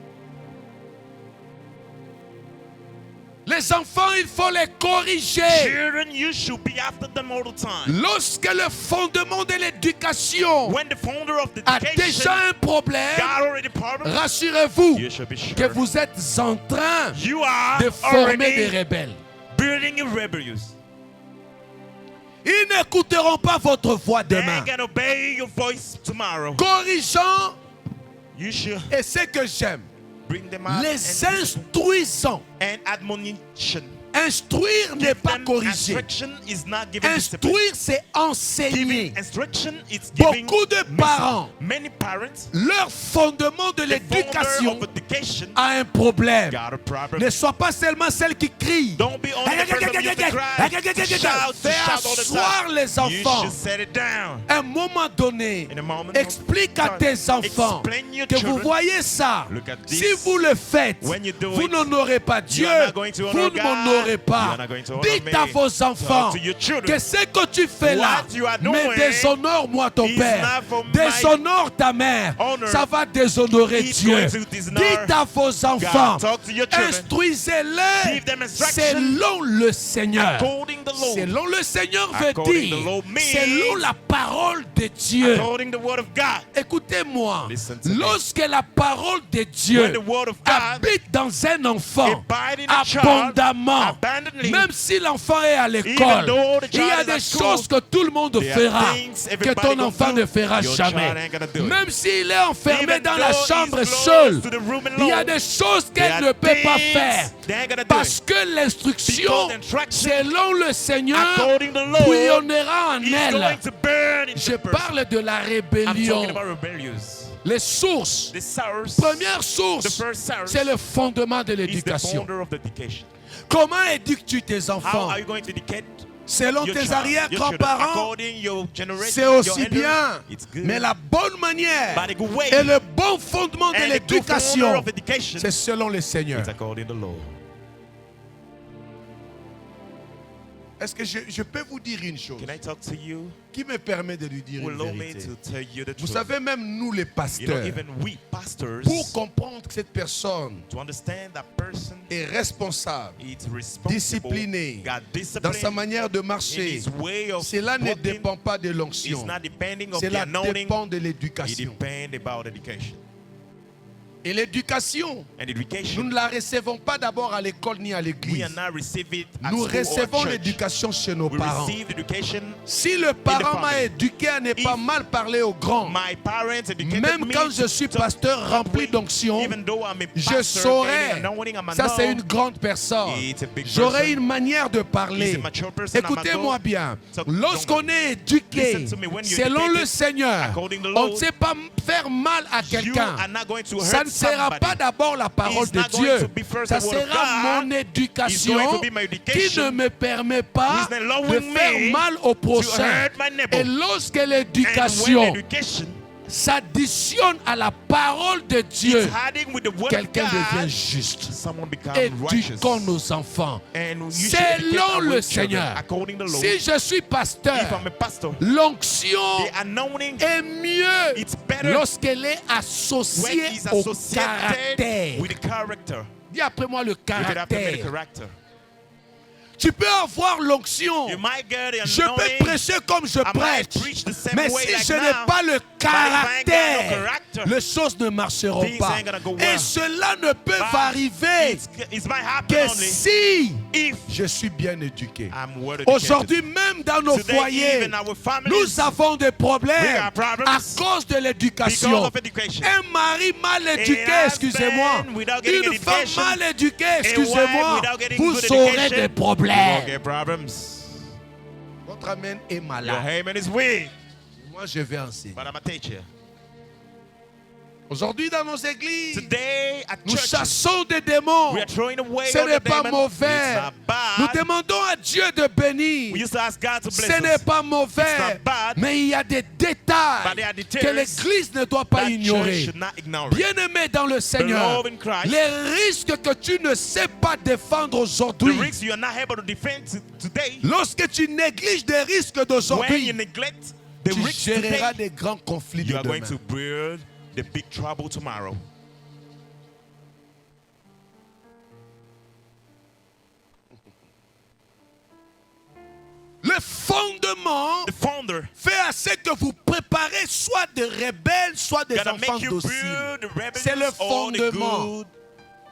Les enfants, il faut les corriger. Children, you should be after them all the time. Lorsque le fondement de l'éducation When the founder of the a education déjà un problème, got already problem, rassurez-vous you should be sure que vous êtes en train you are de former des already rebelles. building a rebellious. Ils n'écouteront pas votre voix They demain. ain't gonna obey your voice tomorrow. Corrigeant, You should et ce que j'aime, bring them up les and instruisant. admonition. Instruire n'est Give pas them corriger. instruction is not giving discipline. Instruire, c'est enseigner. Giving instruction is giving Beaucoup de message. parents, Many parents, leur fondement de the founder l'éducation of education a un problème. got a problem. Ne sois pas seulement celle qui crie. Don't be only the person who used to cry, to shout all the Fais asseoir time. les You enfants. should set it down. À un moment donné, In a moment, explique à tes enfants explain your que vous children. voyez ça. Look at this. Si vous le faites, When you do vous it, n'honorez pas Dieu. are not going to honor Vous ne God. m'honorez You pas. are not going to honor Dites me. à vos enfants Talk to your children. que ce que tu fais là What you are me doing déshonore-moi ton is père. not for my Déshonore ta mère. honor. Ça va déshonorer It's Dieu. going to dishonor Dites à vos enfants, God. Talk to your children. instruisez-les Give them instruction selon le Seigneur. according the law. Selon le Seigneur veut According dire, the law means- selon la parole de Dieu. According the word of God. Écoutez-moi, Listen to me. lorsque la parole de Dieu When the word of God habite dans un enfant abide in a child abondamment, abundantly, même si l'enfant est à even l'école, though the il y a child is des at school, choses que tout le monde there are fera things que everybody ton gonna enfant do. ne fera Your jamais. child ain't gonna do it. Même s'il est enfermé Even dans la though chambre he's close seul, to the room il y a alone, des choses there qu'elle are ne peut pas things faire. they ain't gonna do Parce it. que l'instruction, Because instruction, selon le Seigneur, according to the law, bouillonnera en He's elle. going to burn in Je the person. parle de la I'm rébellion. talking about rebellious. Les sources. The source, Première the source, first source c'est le fondement de is the l'éducation. founder of the education. Comment éduques-tu tes How enfants? are you going to educate Selon your tes child, your children? arrière-grands-parents, According your generation, c'est your aussi elders, bien. it's good. Mais la bonne manière But the good way et le bon fondement de and the good founder l'éducation, of education, c'est selon le Seigneur. it's according to the law. Est-ce que je peux vous dire une chose Can I talk to you? qui me permet de lui dire Will une allow me vérité? to tell you the Vous truth. savez, même nous les You know, pasteurs, even we pastors, pour comprendre que cette personne to understand that person est responsable, is responsible, discipliné got dans sa discipline manière de in marcher, his way of cela ne walking. dépend pas de It's l'onction. not depending on the Cela anointing. dépend de It l'éducation. depends about education. Et l'éducation, And nous education, ne la recevons pas d'abord à l'école ni à we l'église. are not receive it at Nous school or recevons church. l'éducation chez nos We parents. receive education. Si le parent m'a family. éduqué à ne pas If mal parler aux grands, My parents educated même me quand je suis to pasteur rempli pray. d'onction, Even though I'm a je pastor, saurais, getting anointing, I'm a ça c'est know. une grande personne. It's a big J'aurai person. une manière de He's parler. a mature person, I'm a Écoutez-moi go. bien. So, Lorsqu'on est éduqué Listen to me. When you're selon le educated Seigneur, according to the on law, ne sait pas faire mal à You quelqu'un. are not going to Ça hurt ne sera somebody. pas d'abord la parole It's de not going Dieu. to be first Ça the word of sera God. mon It's éducation going to be my qui education. ne me permet pas He's not allowing de me faire mal au to prochain. hurt my neighbor. Et lorsque And when l'éducation education s'additionne à la parole de Dieu, is adding with the word of quelqu'un devient God, juste. someone becomes righteous. Éduquons nos enfants And you should educate selon our le children Seigneur. according to the law. Si je suis If pasteur, I'm a pastor, l'onction the anointing est mieux it's better lorsqu'elle est when associée it's au associated caractère. with the character. Dis après moi le Repeat after me, the caractère. character. Tu peux avoir l'onction. You might get the Je peux anointing. prêcher comme je I might prêche. preach the same Mais way si like je now, n'ai pas le but if I ain't got no caractère, character, les choses ne marcheront things pas. ain't gonna go Et well. cela ne peut But arriver it might happen que only si if je suis bien éduqué. I'm well educated. Aujourd'hui, même dans nos Today, foyers, even our families, nous avons des we problèmes have problems à cause de because l'éducation. of education. Un mari mal éduqué, A excusez-moi. husband without getting Une femme education. mal éduquée, A excusez-moi. wife without getting Vous good aurez education. des You problèmes. will get problems. Votre amen est Your malade. amen is weak, Moi, je vais enseigner. but I'm a teacher. Aujourd'hui, dans nos églises, Today at nous churches, chassons des démons. we are throwing away Ce all n'est the pas demons. mauvais. It's not bad. Nous demandons à Dieu de bénir. We used to ask God to bless Ce n'est us. pas mauvais. It's not bad. Mais il y a des détails But there are details que l'Église ne doit pas that church ignorer. should not ignore. Bien-aimé dans le Seigneur, Beloved in Christ, les risques que tu ne sais pas défendre the aujourd'hui, risks you are not able to defend today, lorsque tu négliges des risques when you d'aujourd'hui, neglect the tu risks géreras today, des grands conflits you de are going demain. to build the big trouble tomorrow. Le fondement The founder fait à ce que vous préparez soit des rebelles, soit des gonna enfants make you dociles. build the C'est le rebels or the fondement. good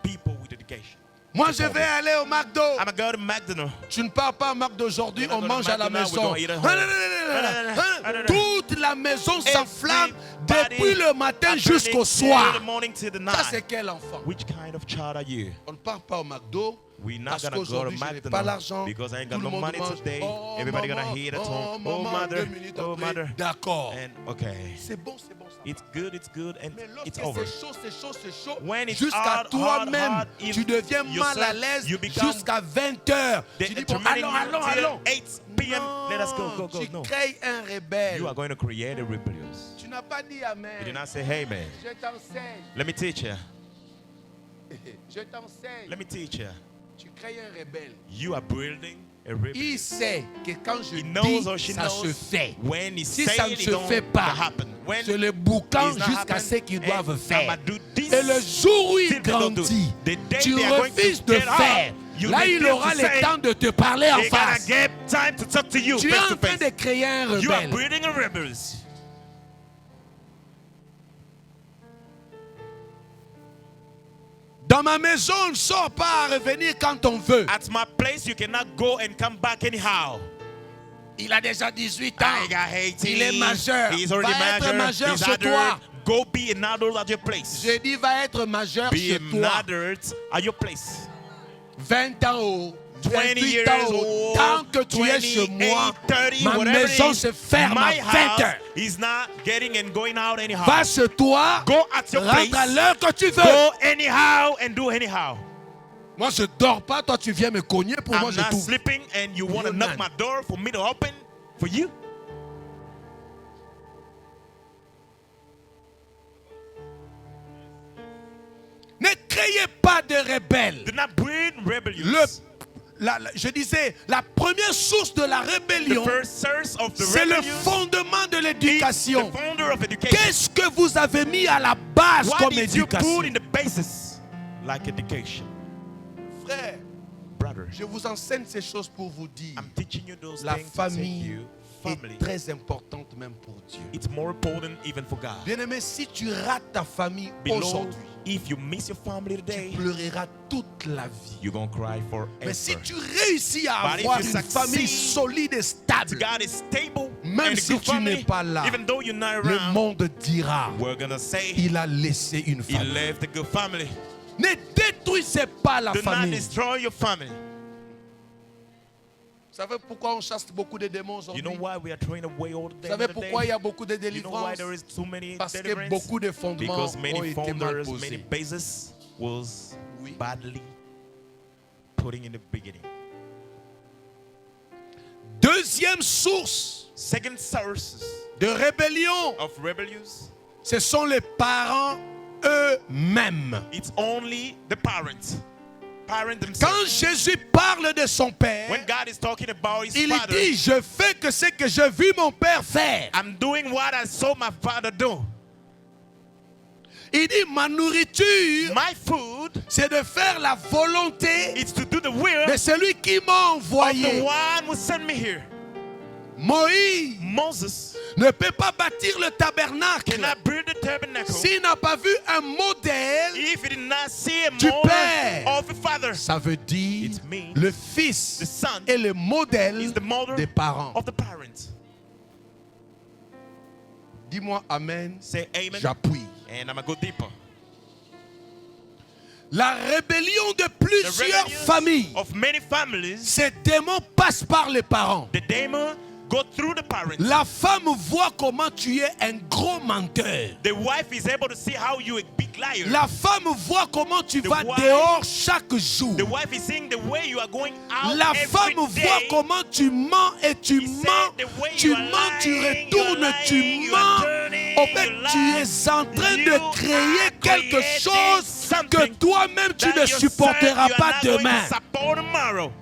people with education. Moi, je vais aller au McDo. I'm a go to McDonald's. Tu ne pars pas au McDo aujourd'hui, We're not on going to mange à la McDonald's, we're maison. going to eat at Ah, home. non, non, non, non, non, non. no. Toute la maison s'enflamme Everybody depuis le matin are jusqu'au burning soir. till the morning till the Ça, night. c'est quel enfant? Which kind of child are you? On ne part pas au McDo. We're not Parce gonna go to qu'aujourd'hui, je n'ai pas McDonald's l'argent. because I ain't got Tout le no monde money mange. today. Oh, Everybody maman, gonna eat at home. oh, Oh, maman, mother. 2 minutes Oh, après. mother. D'accord. And okay, C'est bon, ça it's va. good, and Mais it's lorsque over. c'est chaud, When it's jusqu'à hard, toi-même, hard, if tu deviens mal à yourself, l'aise you become jusqu'à 20 heures. Tu dis, bon, Determining allons, you till allons. 8 p.m. Let us go, go, go. Tu No, crées un rebelle. you are going to create a rebellious. Tu n'as pas dit amen. You did not say, hey man, Je t'enseigne. let me teach you. Je t'enseigne. Let me teach you. Tu crées un rebelle. You are building a Il rebellion. sait que quand je He knows or dis, she ça se knows fait. when he Si say ça ne it, se don't fait pas, happen. When c'est le boucan it's not jusqu'à happen, ce qu'ils and doivent faire. I'ma do this Et le jour où il till they don't do. grandit, The day tu they are going to refuses de get faire. up, you Là, il refuse aura to le say, temps de te parler en They're gonna face. get time to talk to you Tu es face en to train face. de créer un You are rebelle. breeding a rebels. Dans ma maison, on ne sort pas à revenir quand on veut. At my place, you cannot go and come back anyhow. Il a déjà 18 I ans. got 18. Il est majeur. He's already Va être majeur He's chez adult. toi. Go be an adult at your place. J'ai dit, va être majeur Be chez an toi. adult at your place. 20 ans ou 20 28 years ans ou old, tant que tu es chez 28, moi, 30, ma whatever it maison is, se ferme à my 20 house heures. is not getting and going out anyhow. Va chez toi, Go at your place. rentre à l'heure que tu veux. Go anyhow and do anyhow. Moi, je dors pas, toi tu viens me cogner, pour moi I'm je not t'ouvre. sleeping and you want to You're knock not. my door for me to open for you? Ne créez pas de rebelles. Do not breed rebellion. Je disais, la première source de la The rébellion, first source of the c'est le rebellion fondement de is l'éducation. the founder of education. Qu'est-ce que vous avez mis à la base What comme did you éducation? put in the basis like education? Frère, Brother, je vous enseigne ces choses pour vous dire, I'm teaching you those la things to famille take you. Family, est très importante même pour Dieu. it's more important even for God. Bien-aimé, si tu rates ta famille Beloved, aujourd'hui, if you miss your family today, tu pleureras toute la vie. you're going to cry forever. Mais si tu réussis à But if avoir you une famille succeed, solide et stable, God is stable même and a si good tu family, n'es pas là, even though you're not le around, monde dira, we're going to say il a laissé une he famille. left a good family. Ne détruisez pas la Do not famille. destroy your family. Vous savez pourquoi on chasse beaucoup de démons You aujourd'hui? know why we are throwing away all the Vous demons savez today? pourquoi il y a beaucoup de You know why délivrances? there is too many Parce que deliverance? beaucoup de fondements Because ont many été mal founders, many posés. bases was Oui. badly putting in the beginning. Deuxième source Second sources de rébellion, of rebellions, ce sont les parents eux-mêmes. it's only the parents. Parent Quand themselves. Jésus parle de son père, When God is talking about his il father, dit, je fais que ce que j'ai vu mon père faire. I'm doing what I saw my father do. Il dit, ma nourriture My food c'est de faire la volonté It's to do the will de celui qui m'a of the envoyé. one who sent me here. Moïse Moses ne peut pas bâtir le tabernacle cannot build the tabernacle s'il n'a pas vu un modèle. if he did not see a Du model père. of a father. Ça veut dire It means le fils the son est le modèle is the model des parents. of the parents. Dis-moi amen. Say amen. J'appuie. And I'm going to go deeper. La rébellion de The plusieurs rebellions familles. of many families, Ces démons passent par les parents. the demon go through the parents. La femme voit comment tu es un gros menteur. The wife is able to see how you a big liar. La femme voit comment tu The vas wife- dehors chaque jour. The wife is seeing the way you are going out La every femme day. voit comment tu mens et tu He mens, said the way tu you are mens, tu lying, retournes, you're tu lying, you mens. are turning, En fait, you tu lie. es en train You de créer are quelque creating chose que something toi-même tu that ne yourself supporteras you are pas not going to demain. support tomorrow.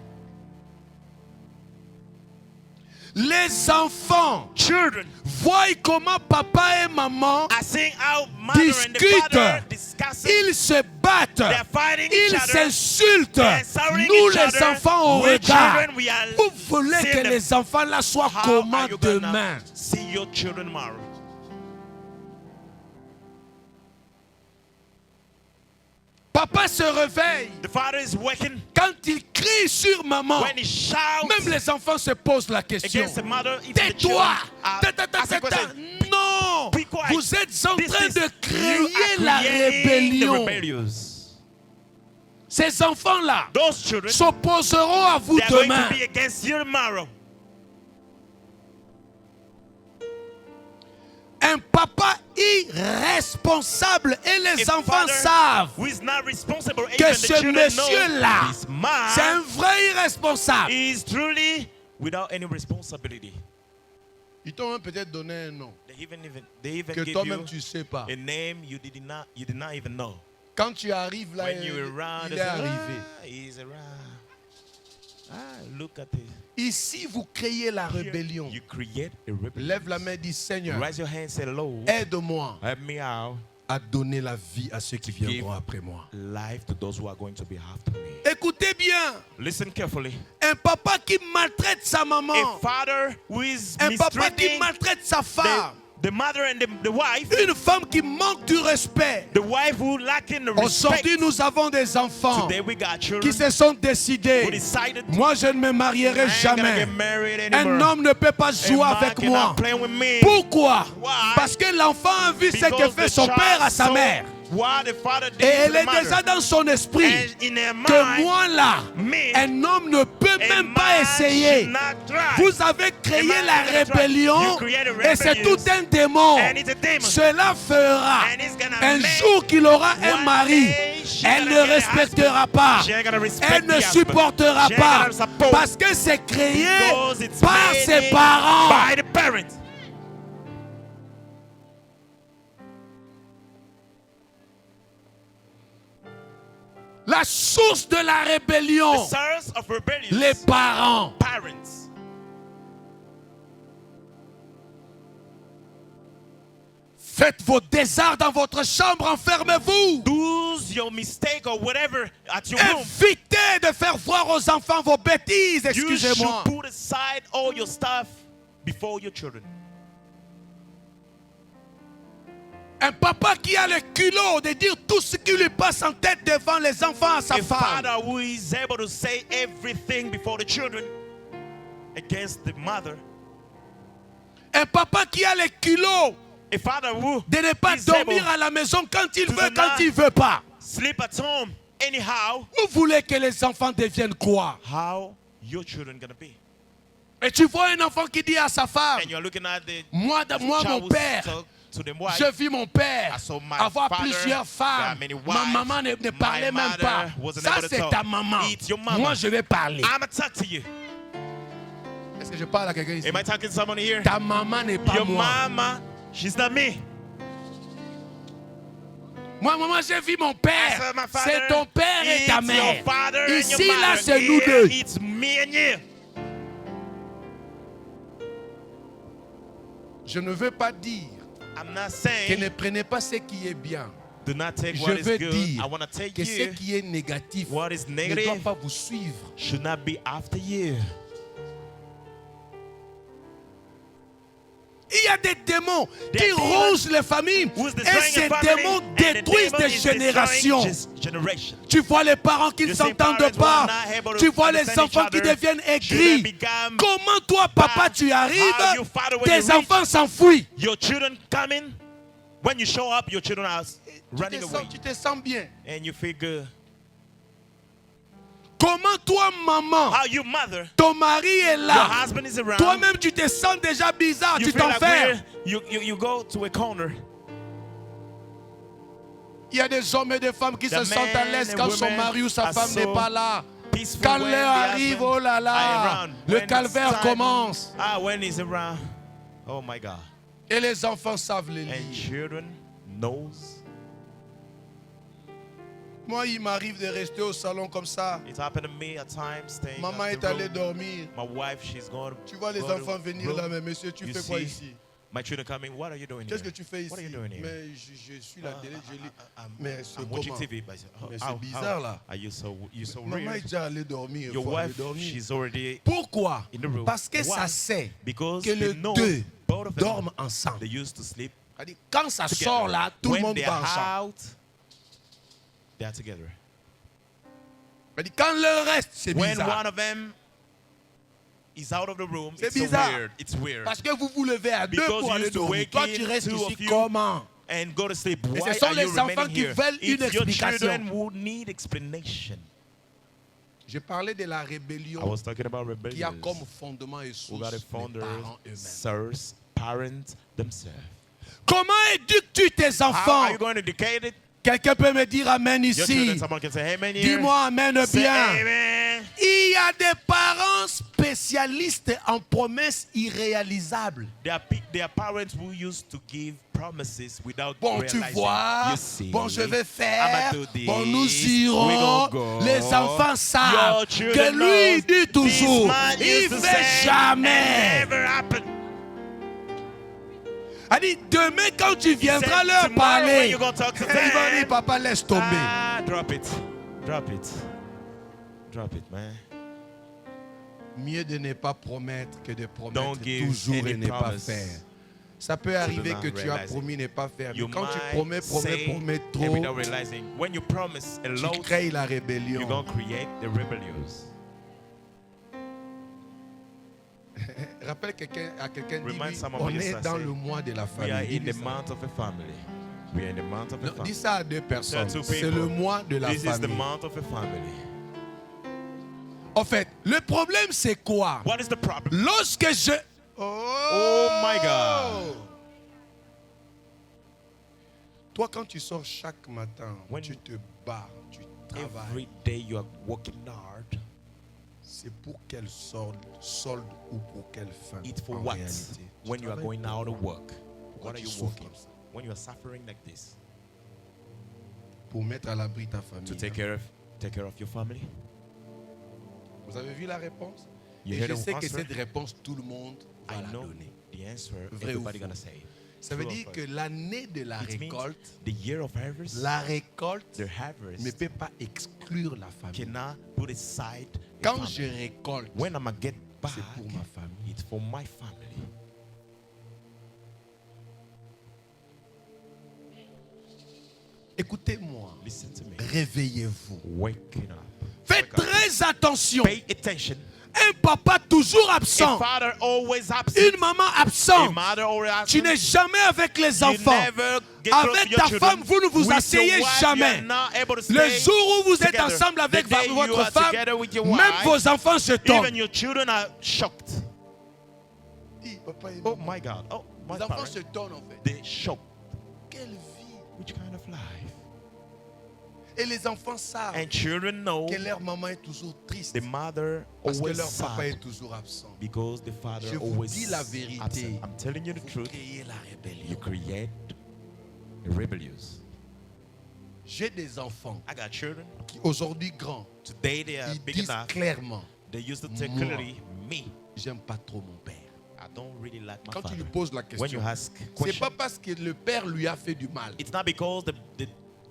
Les enfants Children voient comment papa et maman are seeing how mother and the father discutent, discussing. ils se battent, They are fighting each ils other. s'insultent. They are insulting Nous each les other. enfants on We regarde. children, we are Vous voulez seeing que them. les enfants là soient How comment are you gonna demain? see your children tomorrow? Papa se réveille The father is working. quand il crie sur maman. When he shouts Même les enfants se posent la question. against the mother, even the Tais-toi! children Ta, ta, ta, ask the ta, ta. question, Non! Be quiet. Vous êtes en This train is- de you créer are la creating the rébellion. rebellions. Ces enfants-là Those children, s'opposeront à vous they are going demain. to be against you tomorrow. Un papa irresponsable et les A enfants father savent who is not responsible, que even the ce children know monsieur-là, this man c'est un vrai irresponsable. is truly without any responsibility. Ils t'ont peut-être donné un nom They even que give toi-même you tu ne sais pas. a name you did not even know. Quand tu arrives là, When you're around, il they est say, arrivé. "Ah, he's around. Ah, look at it. Ici, vous créez la Here, rébellion. you create a rebellion. Lève la main, dis Seigneur, Raise your hand, say, Lord, aide-moi help me out. à donner la vie à ceux qui viendront après moi. Life to those who are going to be after me. Écoutez bien, Listen carefully. un papa qui maltraite sa maman, A father who is un papa qui mistreating maltraite sa femme, the mother and the wife, une femme qui manque du respect. the wife who lacking the respect. Aujourd'hui, nous avons des enfants Today we got qui children se sont who décidés. decided Moi, je ne me marierai I ain't gonna jamais. get married Un anymore. homme ne peut pas A jouer man avec cannot moi. play with me. Pourquoi? Why? Parce que l'enfant a vu ce que Because fait the son child père à sa saw mère. what the father did Et to elle the est mother. déjà dans son esprit And in her que mind, moi là, me, un homme ne peut a même pas man essayer. should not try. Vous avez créé man la cannot try. rébellion You create a et c'est rebellion. tout un démon. And it's a demon. Cela fera And it's gonna un make jour qu'il aura un one mari. day she Elle gonna ne get a respectera husband. pas. She ain't gonna respect Elle ne the husband. supportera She ain't pas. gonna support. Parce que c'est créé Because it's par made ses parents. by the parents. La source de la rébellion, The source of rebellion. les parents. Parents. Faites vos désarts dans votre chambre, enfermez-vous. Do your mistake or whatever at your room. Évitez de faire voir aux enfants vos bêtises, You should excusez-moi. put aside all your stuff before your children. Un papa qui a le culot de dire tout ce qui lui passe en tête devant les enfants à sa A femme. father who is able to say everything before the children against the mother. Un papa qui a le culot A father who de ne pas is dormir able à la maison quand il to veut, not quand il veut pas. sleep at home anyhow. Vous voulez que les enfants deviennent quoi? How your children gonna be? Et tu vois un enfant qui dit à sa femme, And you're looking at the moi mon child père, talk to the wife. je vis mon père I saw my avoir father, plusieurs femmes. there are many Ma wives. maman ne parlait My même pas. mother wasn't Ça able to c'est talk. ta maman. It's your mama. Moi je vais parler. I'm gonna talk to you. Est-ce que je parle à quelqu'un ici? Am I talking to someone here? Ta maman n'est pas Your moi. mama, she's not me. Moi, maman, j'ai vu mon I père. saw my father. C'est ton père et ta It's mère. your father and your Ici, là, mother. c'est nous Here, deux. It's me and you. Je ne veux pas dire I'm not que saying ne prenez pas ce qui est bien. Do not take Je what is veux good. dire I want to take que ce you. qui est négatif What is ne doit negative pas vous suivre. should not be after you. Il y a des démons qui There are demons rongent les familles who's et destroying ces a family, démons and the détruisent devil des is destroying générations. generation. Tu vois les parents qui ne You see s'entendent parents who pas. are not able to Tu vois les understand each enfants qui other. deviennent Children aigris. become Comment toi, papa, bad. tu How arrives, you father when tes you reach. enfants s'enfuient. Your children come in. When you show up, your children are running away. Tu te sens bien. And you feel good. Comment toi, maman, How you mother, ton mari est your là. husband is around. Toi-même, tu te sens déjà bizarre. You Tu feel like t'enfermes. you go to a corner. Il y a des hommes et des femmes qui The se sentent à men l'aise and quand son women mari ou sa are femme so n'est pas là. Peaceful Quand when l'heure the arrive, husband oh là are là, around. le When it's calvaire time- commence. When he's around. Oh my God. Et les enfants savent les And lire. children knows. Moi, il m'arrive de rester au salon comme ça. It happened to me at times. Staying Maman at est the allée room. dormir. My wife, she's gone. Tu vois les go to enfants venir room. là, mais monsieur, tu You fais quoi see ici? My children coming. What are you doing Qu'est-ce que here? tu fais ici? What are you doing here? Mais je suis la télé, je lis. I'm Mais c'est watching comment? TV. But Mais c'est bizarre, là. Are you so Maman est weird? déjà allée dormir. Your faut aller wife, dormir. she's already Pourquoi? in the room. Parce que ça Why? sait Because que they les know deux both of them dorment ensemble. they used to sleep C'est-à-dire, quand ça together. sort là, tout le When monde they're va ensemble. out, they are together. C'est-à-dire, quand le reste, c'est When bizarre. one of them is out of the room, C'est it's so bizarre. weird. It's weird. Parce que vous vous levez à deux Because pour you aller used to dormir. wake Toi, in, tu restes two ici of you, comment? and go to sleep. Et Why ce sont are les you enfants remaining qui here? veulent une It's your explication. children who need explanation. Je parlais de la I rébellion was talking about qui a rebellion. comme fondement et Who source got a les founder, parents eux-mêmes. source, parents themselves. Comment éduques-tu tes How enfants? are you going to educate it? Quelqu'un peut me dire Amen Your children, ici. someone can say amen here. Dis-moi Amen Say bien. amen. Il y a des parents spécialistes en promesses irréalisables. There are parents who used to give promises without Bon, tu realizing. vois, You see, bon, je vais I'ma faire, do this, bon, nous we irons. gonna go. Les enfants savent Your children que lui knows dit toujours, this man il used to fait say, jamais. never happen. Elle dit, demain quand tu viendras Said, leur tomorrow when parler, you gonna talk to ils vont them, dire, papa, laisse tomber. drop it. Drop it. Drop it, man. Mieux de ne pas promettre que de promettre Don't give toujours any et ne pas promise. faire. Ça peut arriver not que tu as realize it. promis ne pas faire. Mais You quand tu might promets say trop, and without realizing. When you promise a tu lot, crées la you're rébellion. gonna create the rebellions. Rappelle à quelqu'un, Remind dis-lui, someone on what you est say. dans le mois de la We are famille. in Dis-lui the ça. month of a family. We are in the month of a Non, family. dis ça à deux personnes. two C'est people. le mois de la This is the famille. month of a family. En fait, le problème c'est quoi? What is the problem? Lorsque je... Oh my God. Toi, quand tu sors chaque matin, When tu te bats, tu travailles. Every day you are working hard. C'est pour quelle solde ou pour quelle fin? It's for en what? réalité? Tu When you are travailles going pour out quoi? of work. Pourquoi What are tu you souffres working? comme ça? When you are suffering like this. Pour mettre à l'abri ta famille. To take care of your family. Vous avez vu la réponse? You Et hear je the sais que answer? cette réponse, tout le monde va I la know donner. the answer. Vrai ou Everybody faux? gonna say. Ça veut True or dire false? que l'année de la It means récolte, the year of harvest, la récolte the harvest ne peut pas exclure la famille. cannot put aside a Quand family. je récolte, When I'm gonna get back, c'est pour ma famille. it's for my family. Écoutez-moi, Listen to me. réveillez-vous. Waking up. Faites Wake up. très attention. Pay attention. Un papa toujours A absent, father always absent. une maman A absente. mother always absent. Tu n'es jamais avec les You enfants. never get close Avec to your ta children. femme, vous ne vous With your asseyez wife, jamais. you are not able to Le stay jour où vous êtes together. ensemble avec The day you votre are femme, together with your même wife, vos enfants se even tombent. your children are shocked. Papa et Oh maman, my God. Oh, my les enfants parents. se donnent en fait. They shocked. Quelle vie! Which kind of life? Et les enfants savent And children know que leur maman est toujours triste the mother parce que always leur papa sad est toujours absent. because the father Je vous always dis la vérité. absent. I'm telling you the Vous truth. créez la You rébellion. create a rebellious. J'ai des enfants I got children. qui aujourd'hui grands, Today they are ils big disent enough. clairement, They used to take Moi. clearly me. j'aime pas trop mon père. I don't really like my Quand tu father. lui poses la When you question, ask c'est question, pas parce que le père lui a fait du mal. it's not because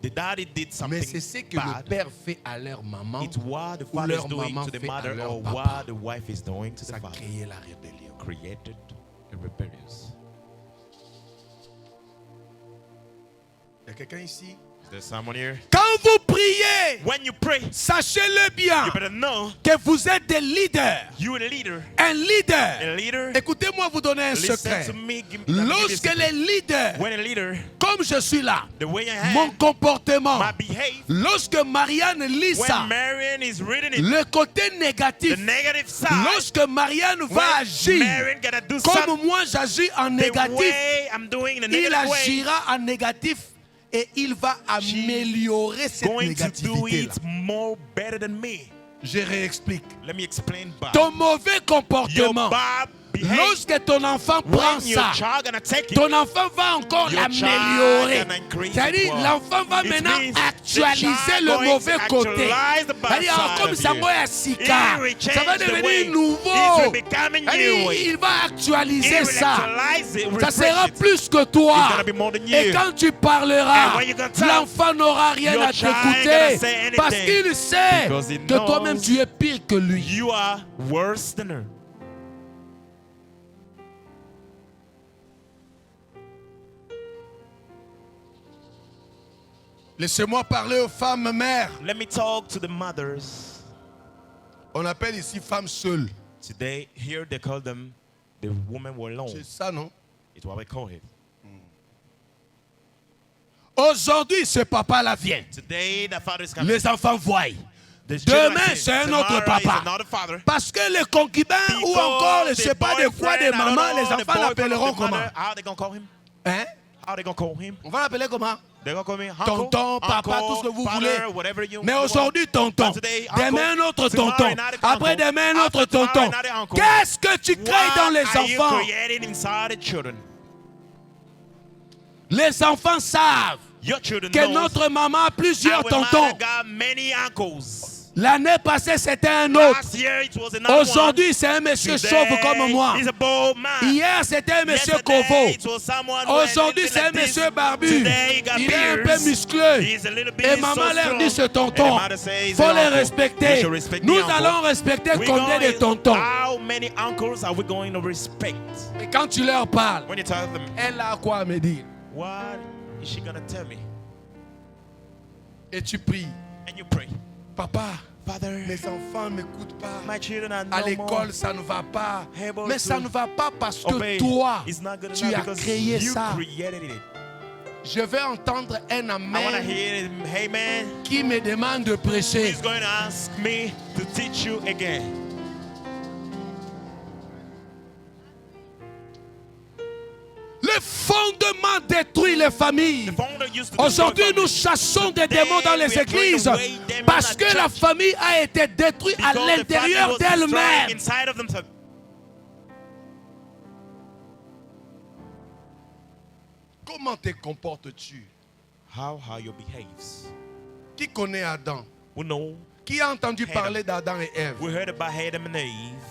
The daddy did Mais something c'est ce que le bad. père fait à leur maman. It's what the ou father is leur doing maman to the fait à mother leur or papa. what the wife is doing to Ça the a father. créé la rébellion. Created a rebellious. Il y a quelqu'un ici? Is there someone here? Quand vous priez, When you pray, sachez-le bien you better know que vous êtes des leaders. you're a leader. Un leader. A leader. Écoutez-moi vous donner un Listen secret. to me. Let me give you a Lorsque secret. les leaders, When a leader, comme je suis là, the way I mon have, comportement, my behave, lorsque Marianne lit ça, when Marion is reading it, le côté the négatif, negative side, lorsque Marianne va when agir, Marion gonna do something, comme moi j'agis en the négatif, way I'm doing in a il negative way, agira en négatif et il va améliorer cette going to do négativité-là. it more better than me. Je réexplique. Let me explain back. Ton mauvais Your comportement, bad behavior, lorsque ton enfant prend when your ça, child gonna take it, ton enfant va encore your l'améliorer. child gonna increase it C'est-à-dire, more. l'enfant va It maintenant means the actualiser child le going mauvais to côté. actualize the bad C'est-à-dire, side comme of ça, you. moi, à Sika, It will change ça va the way. devenir nouveau. It will become a new C'est-à-dire, way. il va actualiser It will ça. actualize it, Ça refresh sera it. plus que It's toi. gonna be more than Et you. quand tu parleras, And when you gonna talk, l'enfant n'aura rien your à child t'écouter gonna say anything. parce qu'il sait Because he que toi-même knows tu es pire que lui. You are worse than her. Laissez-moi parler aux femmes mères. Let me talk to the mothers. On appelle ici femmes seules. Today, here they call them the women were alone. C'est ça, non? It's what we call it. Aujourd'hui, ce papa-là vient. Today, the father is coming. Les enfants voient. The children Demain, see. c'est un autre Tomorrow is papa. another father. Parce que les concubins ou Because encore, je ne the sais pas de quoi, des boyfriend, I don't mamans, know, les the enfants boyfriend of l'appelleront the comment? mother, how they gonna call him? Hein? How they gonna call him? On va l'appeler comment? They gonna call me uncle, Tonton, papa, uncle, tout ce que vous father, voulez. whatever you Mais want. aujourd'hui, tonton. But today, uncle. Demain, un autre Tomorrow, tonton. another Après uncle. demain, un autre After tomorrow, tonton. another uncle. Qu'est-ce que tu crées dans les What are you enfants? creating inside the children? Les enfants savent Your children que knows notre maman a plusieurs our tontons. mother got many uncles. L'année passée, c'était un autre. Last year it was another Aujourd'hui, c'est un one. monsieur Today, chauve comme moi. he's a bold man. Hier, c'était un monsieur Yesterday, Kovo. it was someone who had Aujourd'hui, been c'est un like this. monsieur barbu. Today, he got Il est un peu beards. muscleux. He's a little bit Et maman so leur strong. dit ce And the tonton. mother says, Faut les uncle, respecter. you should respect Nous the uncle. allons respecter We're combien de going- tontons? How many uncles are we going to respect? Et quand tu leur parles, When you tell them, elle a quoi à me dire? what is she going to tell me? Et tu pries. And you pray, Papa, Father, mes enfants ne m'écoutent pas. my children are À no more l'école, ça ne va pas. able Mais ça to ne va pas parce que obey. toi, It's not good tu enough as because créé you ça. created it. Je vais entendre un I want to amen hear him, hey man, qui me demande de prêcher. he's going to ask me to teach you again. Le fondement détruit les familles. The founder used to Aujourd'hui, destroy nous families. chassons des Today, démons dans les we are throwing églises away demons parce at que la church famille a été détruite à because the family l'intérieur was destroying d'elle-même. inside of themselves. Comment te comportes-tu? How your behaves? Qui connaît Adam? We know. Qui a entendu Adam. parler d'Adam et Ève? We heard about Adam and Eve.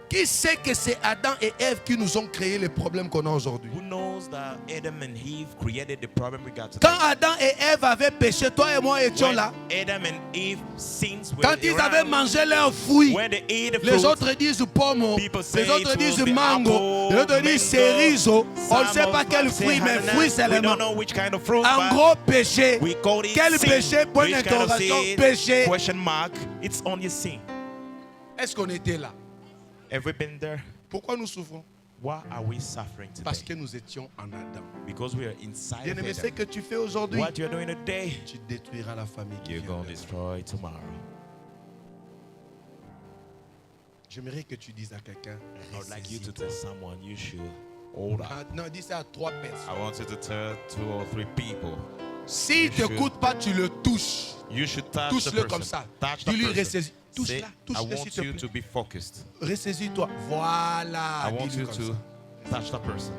Qui sait que c'est Adam et Ève qui nous ont créé les problèmes qu'on a aujourd'hui? Who knows that Adam and Eve created the problem we got today? Quand Adam et Ève avaient péché, toi et moi étions When là. Adam and Eve sins were Quand ils avaient around, mangé leurs fruits, when they eat the les fruit, autres disent pomme, people say les autres it disent was the mango, apple, les autres disent mango, cerizo. On ne some sait pas of quel us say fruit, mais ananas. fruit We seulement. don't know which kind of fruit, En but gros, péché. we call it Quel sin. péché? Point Which kind of d'interrogation, sin? péché. Question mark. It's only sin. Est-ce qu'on était là? Have we been there? Pourquoi nous souffrons? Why are we suffering Parce today? que nous étions en Adam. Because we are inside of Bien-aimé, ce Adam. que tu fais aujourd'hui, What you're doing today, tu détruiras la famille qui you're vient going to demain. destroy tomorrow. J'aimerais que tu dises à quelqu'un, I would like you to ressaisis-toi. tell someone you should hold up. Ah, non, dis ça à 3 personnes. I want you to tell 2 or 3 people. S'il ne You t'écoute pas, tu le touches. You should touch the Touche-le person. comme ça. Touch the Dis-lui, person. ressaisis. Say, Touche-la, I touche-le s'il want te you plaît. to be focused. Ressaisis-toi. Voilà. I want Dis-lui you comme to ça. touch the person.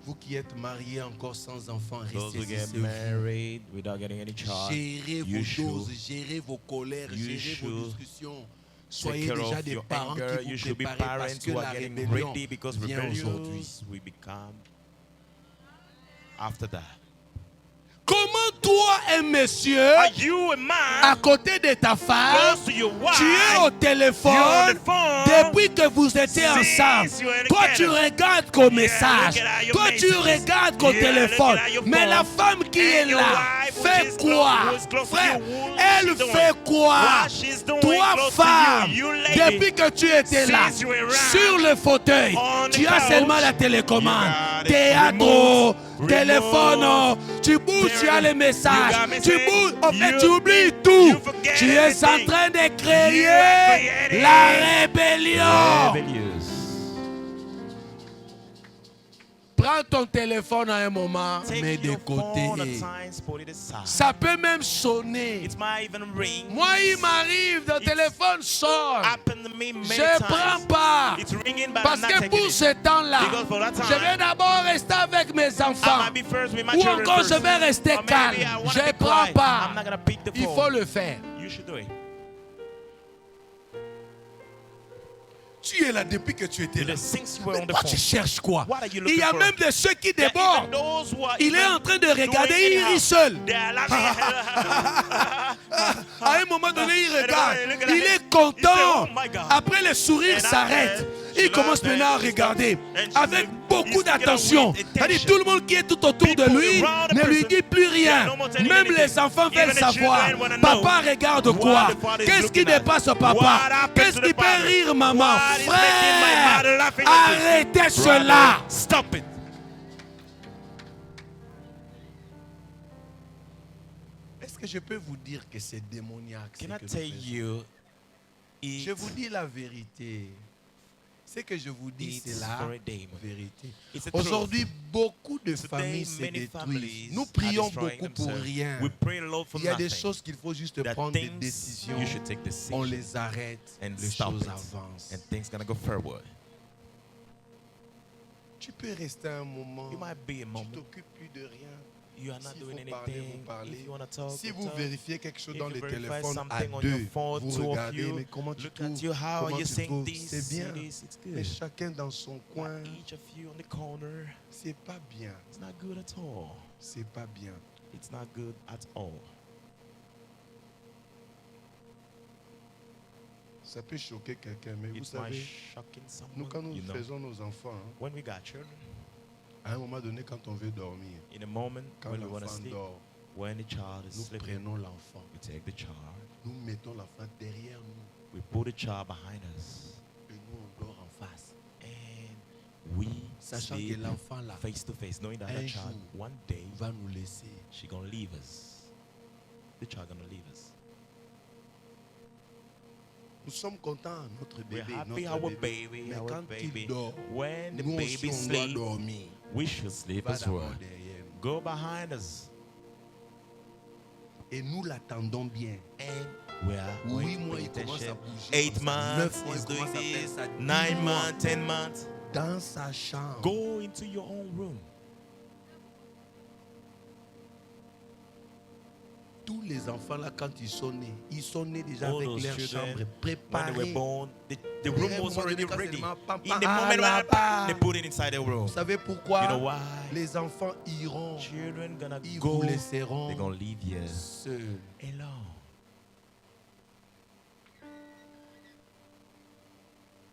Vous qui êtes mariés encore sans enfants, Those who get ressaisissez-vous. married without getting any child, Gérez you vos should doses, gérez vos colères, you gérez vos should discussions. take Soyez care déjà of des your parents anger. qui You vous should be préparez parce parents que who la are getting rébellion ready because vient aujourd'hui. rebellious we become. After that, Comment toi, un monsieur, are you a à man côté de ta femme, close to your wife? tu es au You're on téléphone the phone. depuis que vous étiez Since ensemble. you were Toi, tu together. regardes qu'au Yeah, message. look at your Toi, tu messages. regardes qu'au Yeah, téléphone. look at your Mais phone. la femme qui est And your là wife, which fait is quoi? who is close to Frère, you, what elle she's doing? fait quoi? What she's doing Toi, close to femme, you, you lady, depuis que tu étais là, since you were around, sur le fauteuil, on the tu as couch, seulement la télécommande. you got it. Théâtre, Remote, téléphone, remote, tu bouges, tu as les messages. you got Tu message, bouges, en fait, you- tu oublies tout. you forget Tu es en everything. train de You are créer creating la rébellion. rebellious. Prends ton téléphone à un moment, mets Take de your phone côté. at times, put it aside. Ça peut même sonner. It might even ring. Moi, il m'arrive, le It's téléphone sonne. Happened to me many Je times. prends pas. It's ringing, but Parce I'm not que taking pour it. ce temps-là, Because for that time, je vais d'abord rester avec mes I enfants. might be first with my Ou children encore, first. je vais rester Or maybe calme. I wanna Je be prends quiet. pas. I'm not gonna pick the Il phone. faut le faire. You should do it. Tu es là depuis que tu étais là. Since you were on the Toi, phone. tu cherches quoi? What are you Il y a looking for? même de ceux qui There are even débordent. those who are Il est even en train de doing regarder, il anyhow. rit seul. They are laughing. À un moment donné, il regarde. Look at Il him. est He content. say, "Oh my God." Après, le sourire And s'arrête. she Il commence laughs maintenant à and she regarder stops. And she avec said, beaucoup he's looking d'attention. with C'est-à-dire, attention. tout le monde qui est tout autour de People lui around the ne lui person, dit plus they are rien. no more telling Même anything. les enfants veulent Even the savoir. children wanna know Papa regarde what quoi? the father is Qu'est-ce qui looking at. dépasse What papa? happened Qu'est-ce to qui the fait father? rire maman? What is making my Frère, mother laughing like this? arrêtez cela. Brother, stop it. Est-ce que je peux vous dire que c'est démoniaque? Can I tell you, Je vous dis la vérité. Ce que je vous dis, c'est it's la for a demon. vérité. It's the truth. Aujourd'hui, beaucoup de Today, familles se many détruisent. families Nous are prions destroying beaucoup pour themselves. rien. We pray a lot for Il y a des nothing. choses qu'il faut juste There are prendre des things décisions. you should take On decisions les arrête, and les stop choses it. avancent. And things gonna go forward. Tu peux rester un moment, You might be a tu moment. t'occupes plus de rien. You are not S'il doing faut parler, anything. vous parlez. If you want to talk, Si you vous talk. vérifiez quelque chose If dans you le verify téléphone à something on deux, your phone, vous two of regardez, you, mais comment tu look at trouves? you, how are Comment you tu saying trouves? this? C'est bien. It's Mais good. chacun dans son coin, Each of you on the corner, c'est pas bien. it's not good at all. C'est pas bien. It's not good at all. Ça peut choquer quelqu'un, mais vous It might savez, shocking nous quand someone. nous You know, faisons nos enfants, hein, when we got children, à un moment donné, quand on veut dormir, in a moment quand when we want to l'enfant sleep, dort, when the child is nous sleeping, prenons l'enfant, we take the child, nous mettons l'enfant derrière nous we put the child behind us, et nous on dort en face. and we Sachant que sleep l'enfant là face to face, knowing that un that child jour one day va nous laisser. she gonna leave us. The child gonna leave us. Nous sommes contents, notre We're bébé, happy notre our bébé. baby, Mais our quand baby. il dort, When the nous aussi baby on doit sleep, dormir. we should sleep Va as d'abord well. derrière nous. Go behind us, Et nous l'attendons bien. and we are Oui, going to moi, pay il commence à attention. bouger. 8 comme ça. 9 months mois, is il doing commence à faire this. ça. 9 10 mois. months, 10 months. Dans sa chambre. Go into your own room. Tous les enfants là, quand ils sont nés déjà All avec those leur children, chambre when they préparée. were born, the Et room à un was moment already donné, quand ready. seulement papa, In the ah, moment là-bas. when they put it inside the room. Vous savez pourquoi? You know why? Les enfants iront. Children gonna Ils go. vous laisseront They're gonna leave you seuls. alone.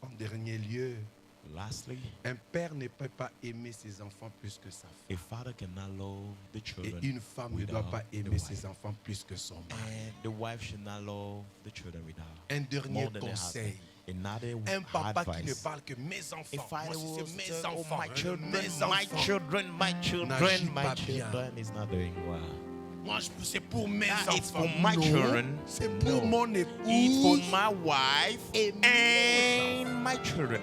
En dernier lieu, Lastly, un père ne peut pas aimer ses enfants plus que sa femme. a father cannot love the Et children. une femme ne doit without pas the aimer wife. ses enfants plus que son mari. And the wife should not love the children without. Un dernier More than the conseil. husband. Another Un papa qui ne advice. parle que mes A enfants. father Moi, who si was c'est mes to, oh, enfants. my children, mes my enfants. children, my N'agis children, pas my bien. children is not doing well. Moi, c'est pour mes Ah, enfants. it's for my Non, children. c'est pour No. mon It's épouse. for my wife et mes and my children.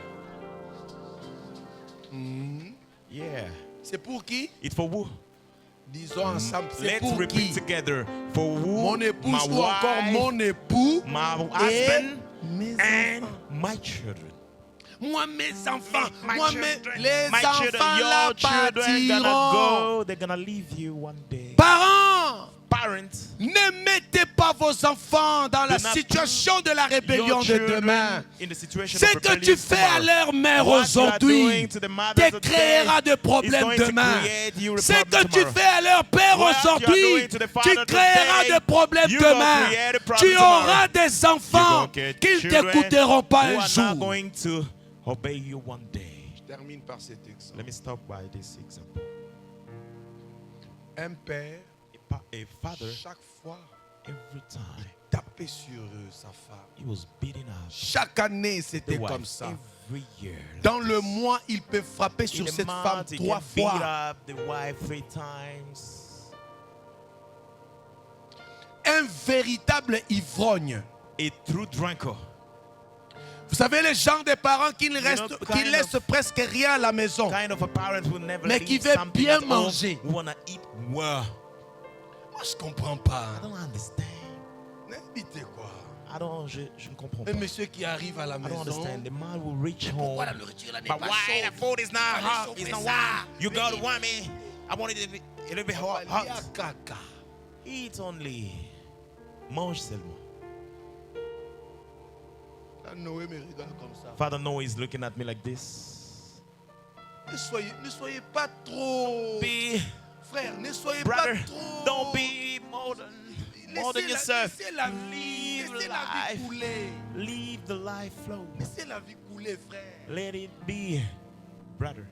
Hmm. Yeah. C'est pour qui? It's for who? Disons ensemble, c'est Let's pour repeat qui? together. For who? Mon épouse my ou encore wife, mon époux my et husband mes and enfants. my children. Moi, mes enfants, My moi, children, les my enfants children, là your children gonna partiront. go. They're gonna leave you one day. Parents, Parents, parents, Ne mettez pas vos enfants dans la Do not situation de la rébellion your de children demain. in the situation Ce of que tu rebellion fais à tomorrow. leur mère What you are aujourd'hui doing to the mothers te of today créera des is problèmes going to demain. create you a Ce problem que tu tomorrow. fais à leur père What you are aujourd'hui, doing to the tu father créeras today, des problèmes you gonna demain. create a problem Tu tomorrow. auras des enfants You're gonna get qui ne children t'écouteront pas who un are not jour. going to obey you one day. Je termine par cet exemple. Let me stop by this example. Un père, A father, chaque fois, every time, tapait sur sa femme. he was beating her. Chaque année, The c'était wife, comme ça. every year. Dans le mois, il peut frapper In sur a cette month, femme he 3 can beat fois. up the wife 3 times. Un véritable ivrogne. A true drunkard. Vous savez, les gens des parents qui ne restent, know, qui kind laissent presque rien à la maison. Kind of a parent who never Mais leaves qui veut something bien at home, manger. who wanna eat well. Moi, je comprends pas. I don't understand. N'invitez quoi. Je ne comprends pas. Un monsieur qui arrive à la I don't maison. understand. The man will reach home. Pourquoi la nourriture là n'est But pas why the chaude? food is not Fallait hot? chauffer It's not ça. warm. You got to want me. I want it a little bit On va hot. aller à caca. Eat only. Mange seulement. Là, Noé me regarde comme ça. Father Noah is looking at me like this. Ne soyez pas trop. Be, Frère, ne soyez brother, pas trop. don't be more than yourself. Laissez la vie. Live Laissez la vie life. couler. Leave the life flow. Laissez la vie couler, frère. Let it be, brother.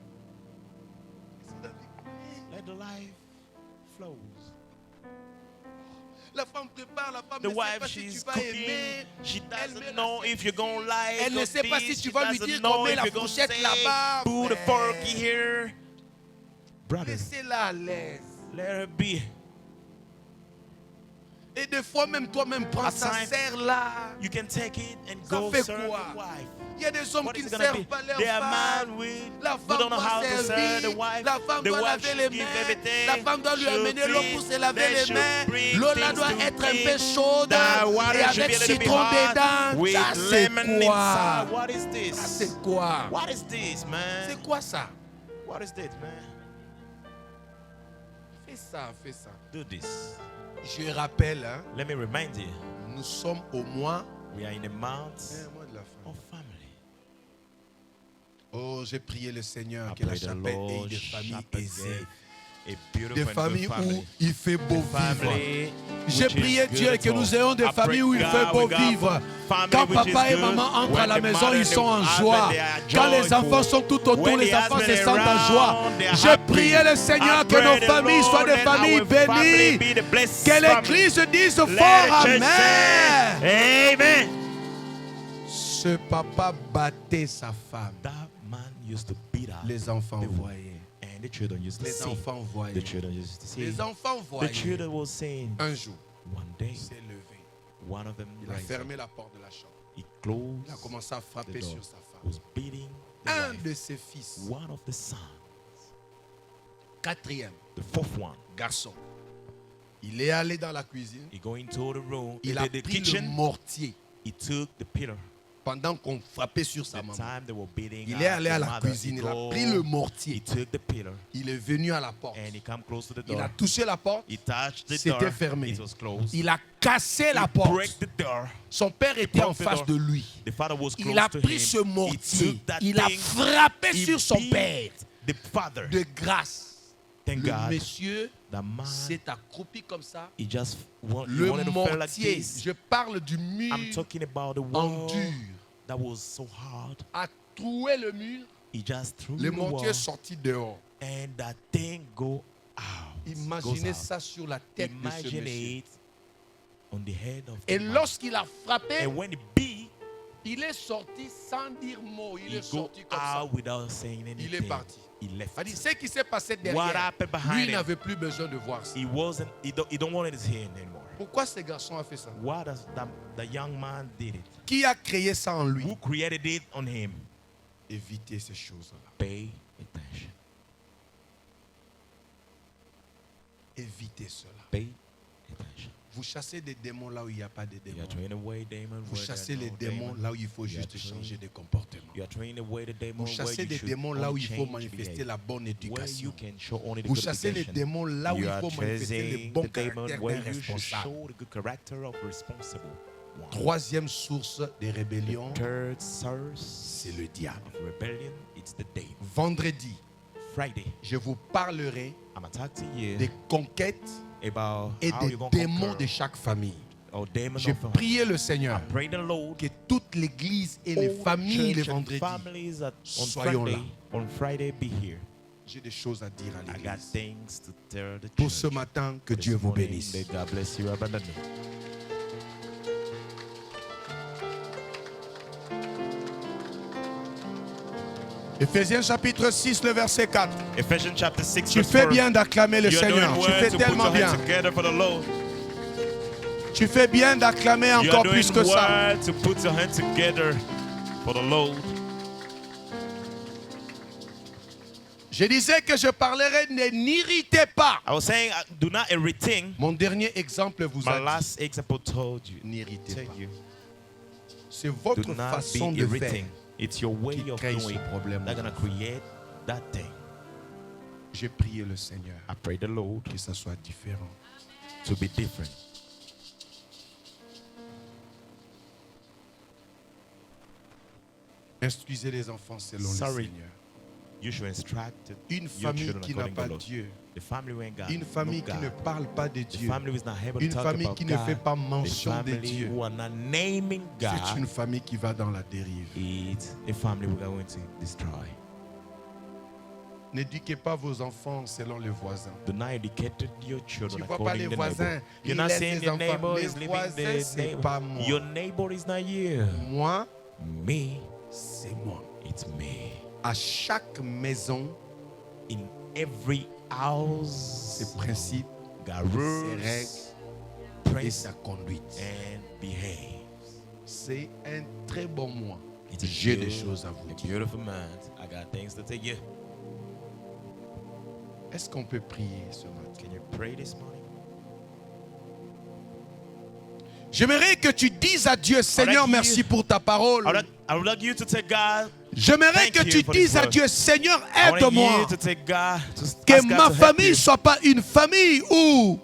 Laissez la vie couler. Let the life flows. La femme prépare, la femme The ne sait wife, pas si she's tu vas cooking. aimer. She Elle met doesn't la know if you're gonna like. Elle ne sait pas si tu vas lui dire qu'on know met if la you're gonna fourchette say, là-bas. put a frère. fork here. Brother, Laissez-la à l'aise. let her be. Et des fois, même toi-même, prends At ça, times, serre-la. You can take it and Ça go fait serve quoi? the wife. Il y a des hommes What qui is ne it gonna be? servent pas leur They are femme. man with La who femme don't know doit how to serve the servir. wife. La femme The doit wife laver should les give mains. everything. La femme doit lui Should amener l'eau bring- pour se laver they les should mains. bring L'eau là things doit to être un drink. peu chaude. The water Et should be avec a little bit citron hot dedans. with Ça, c'est lemon quoi? inside. What is Ça, this? c'est quoi? What is this, man? C'est quoi ça? What is this, man? Fais ça, fais ça. Do this. Je rappelle, hein, Let me remind you, nous sommes au mois we are in a month mois de la fin. of family. Oh, j'ai prié le Seigneur I que la pray the chapelle ait Lord des familles Shepherd aisées. gave a beautiful Des and good familles où family. il fait beau vivre. Family J'ai which prié is Dieu good que at nous home. ayons des I familles pray où il God fait beau we got vivre. family Quand which is papa et good. maman entrent à When la the maison, mother ils and sont en the joie. husband, they are Quand les joyful. enfants sont tout autour, When les the enfants se husband sentent en around, joie. they are J'ai happy. prié le Seigneur I que pray nos the familles soient Lord des and familles our family bénies. be the blessed Que family. l'Église dise fort Let the church Amen. say, Amen. Ce papa battait sa femme. That man used to beat up Les enfants the woman. voyaient. And the children used to Les see. enfants The voyaient. children used to see. Les enfants The voyaient. children were saying, Un jour, one day, il s'est levé. one of them Il a rising, fermé la porte de la chambre. he closed Il a commencé à the frapper door, sur sa femme. was beating the Un wife. de ses fils, One of the sons, quatrième the fourth one, garçon, il est allé dans la cuisine. he go into the room, Il into a the pris le kitchen, mortier he took the pillar. pendant qu'on frappait sur sa The maman. time they were beating Il her, est allé à the la mother, cuisine, he il a go, pris le he mortier. took the pillar Il est venu à la porte. and he come close to the Il door. a touché la porte. He touched the C'était door. fermé. It was closed. Il a cassé la He porte. break the door. Son père était en broke the face door. de lui. The father was close Il a to pris him. ce He mortier. took that Il a thing. frappé He sur son beat père. the father. De grâce. Thank Le God. monsieur The man, s'est accroupi comme ça. he just he Le wanted to feel like mortier, this. je parle du mur I'm talking about the en wall dur, that was so hard. a troué le mur. He just threw Le the mortier wall est sorti dehors. and that thing go out. Imaginez goes out. ça sur la tête de ce Imagine monsieur. it on the head of Et the man. lorsqu'il a frappé, And when he beat, il est sorti sans dire mot. Il he est go sorti comme ça. out without saying anything. Il est parti. He left. C'est-à-dire, ce qui s'est passé What derrière, happened behind lui him? n'avait plus besoin de voir ça. He wasn't. He don't want it to hear anymore. Pourquoi ce garçon a fait ça? Why does the young man did it? Qui a créé ça en lui? Who created it on him? Évitez ces choses-là. Pay attention. Évitez cela. Pay attention. Vous chassez des démons là où il n'y a pas de You démons. are training away demons. Vous where there chassez are les no démons demons. là où il faut You are juste training- changer de comportement. You are training away the Vous demons where chassez you des should démons là où only il faut change manifester behavior. la bonne Where you éducation. can show only the Vous good chassez les education. démons là où You il are faut manifester le chasing bon the demon caractère where d'un you should responsable. show the good character of responsible one. Troisième source des rébellions, Third source c'est le diable. of rebellion, it's the devil. Vendredi, Friday, je vous parlerai I'm gonna talk to you des conquêtes about et how des you're gonna démons conquer de chaque famille. or demon J'ai of prié le Seigneur Pray the Lord. que toute l'église et les all familles les church and vendredis, families on soyons Friday, là. on Friday be here. j'ai des choses à dire à I got l'église. things to tell the Pour church. ce matin, que This Dieu vous morning, bénisse. may God bless you abundantly. Éphésiens chapitre 6, le verset 4. Ephesians chapter 6 Tu verse fais 4. bien d'acclamer le You're Seigneur. doing Tu well fais to put tellement your bien. hands together for the Lord. Tu fais bien d'acclamer You're encore doing plus que ça. well to put your hands together for the Lord. Je disais que je parlerai, ne n'irritez pas. I was saying, do not everything. Mon dernier exemple vous My a dit, last example told you. n'irritez Tell pas. you, C'est do votre not façon be de faire irritating. It's your way qui of crée ce doing problème. that's gonna create that thing. J'ai prié le Seigneur I pray the Lord que ça soit différent. to be different. Instruisez les enfants selon Sorry. le Seigneur. You should instruct Une your famille children qui n'a according to pas the Lord. Dieu, The family who ain't got une famille no qui ne God. parle pas de The Dieu, family who is not able to une talk famille about qui ne fait God. pas The mention de family Dieu, who are not naming c'est God. une famille qui va dans la dérive. It's a family we're going to destroy. N'éduquez pas vos enfants selon les voisins. Do not educate your Tu children ne vois pas les according to the voisins, neighbor. ils You're not laissent saying les your enfants. neighbor Les is living voisins, the c'est neighbor. pas moi. Your neighbor is not you. Moi, Me, c'est moi. it's me. À chaque maison, In every house, ses principes got rules, et praise, sa conduite. and behave. C'est un très bon mois. It's a J'ai des good- choses à vous a dire. beautiful man. I got things to tell you. Est-ce qu'on peut prier ce matin? Can you pray this morning? J'aimerais que tu dises à Dieu, Seigneur, you- merci pour ta parole. I would like you to take God. J'aimerais Thank que you tu for this dises à word. Dieu, Seigneur, I want aide-moi. you to take God to Que ask God ma to help famille you. ne soit pas une famille où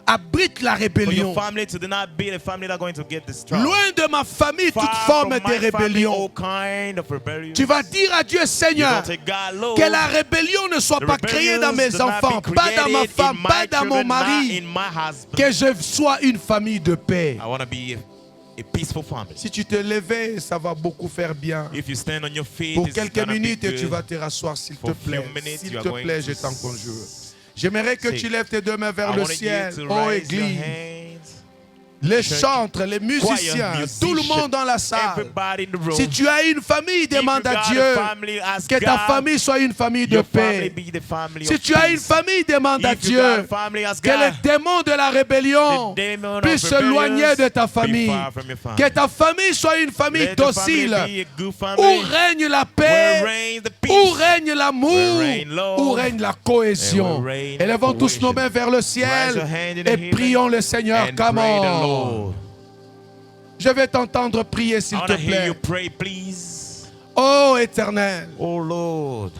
abrite la For your rébellion. family to not be the family that's going to get destroyed. Loin de ma famille toute Far forme from de my family, rébellion. all kind of rebellion. Tu vas dire à Dieu, You're Seigneur, going to take God, Lord, que la rébellion ne soit the pas créée dans mes rebellions do not enfants, be pas dans ma created femme, in pas my dans mon children, not mari. in my husband. Que je sois une famille de paix. I want to be a peaceful family. Si tu te levais, ça va beaucoup faire bien. If you stand on your feet, Pour it's quelques gonna be minutes, good. tu vas te rasseoir, s'il te For a few plaît. minutes, S'il you are te going plaît, to je t'en conjure. J'aimerais que Say, tu lèves tes deux mains vers I le wanted ciel. you to Oh raise your Église, hands. les church, chantres, les musiciens, musicians, tout le monde dans la salle. Everybody in the room. Si tu as une famille, If you demande à got Dieu a family, ask que ta God, famille soit une famille de your family paix. be the family Si of tu as une peace. famille, demande à If you got a Dieu family, ask que les God, démons de la rébellion the demon of puissent s'éloigner de ta be famille. far from your family. Que ta famille soit une famille Let the family docile, be a good où family, règne la where paix, reign the où peace, règne l'amour, where reign love, où règne la cohésion. and where reign Élevons tous nos cohesion. mains vers le Raise your ciel hand in the et heaven prions le Seigneur. and Come pray the on. Lord. Je vais t'entendre prier, I s'il want te to hear you plaît. pray, please. Oh Éternel, Oh Lord,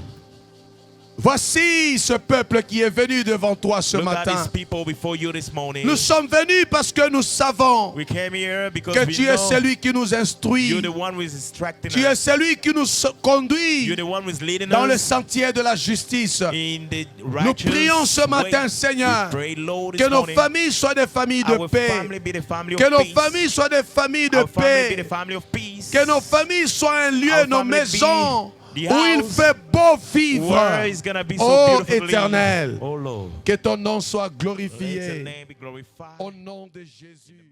voici ce peuple qui est venu devant toi ce look at matin. these people before you this morning. Nous sommes venus parce que nous savons We came here because que we tu es know celui qui nous instruit. you're the one who is instructing Tu es us. celui qui nous conduit You're the one who is leading dans le us sentier de la justice. in the Nous righteous prions ce matin, way. Seigneur, We pray, Lord, this que nos morning, familles soient des familles de our paix, family be the family que of nos peace. familles soient des familles de Our family be paix, the family of peace. que nos familles soient un lieu, Our nos family be maisons, the où il house fait beau vivre. where it's gonna be so Oh beautifully. Éternel, Oh Lord, que ton nom soit let your glorifié name be glorified. au nom de Jésus.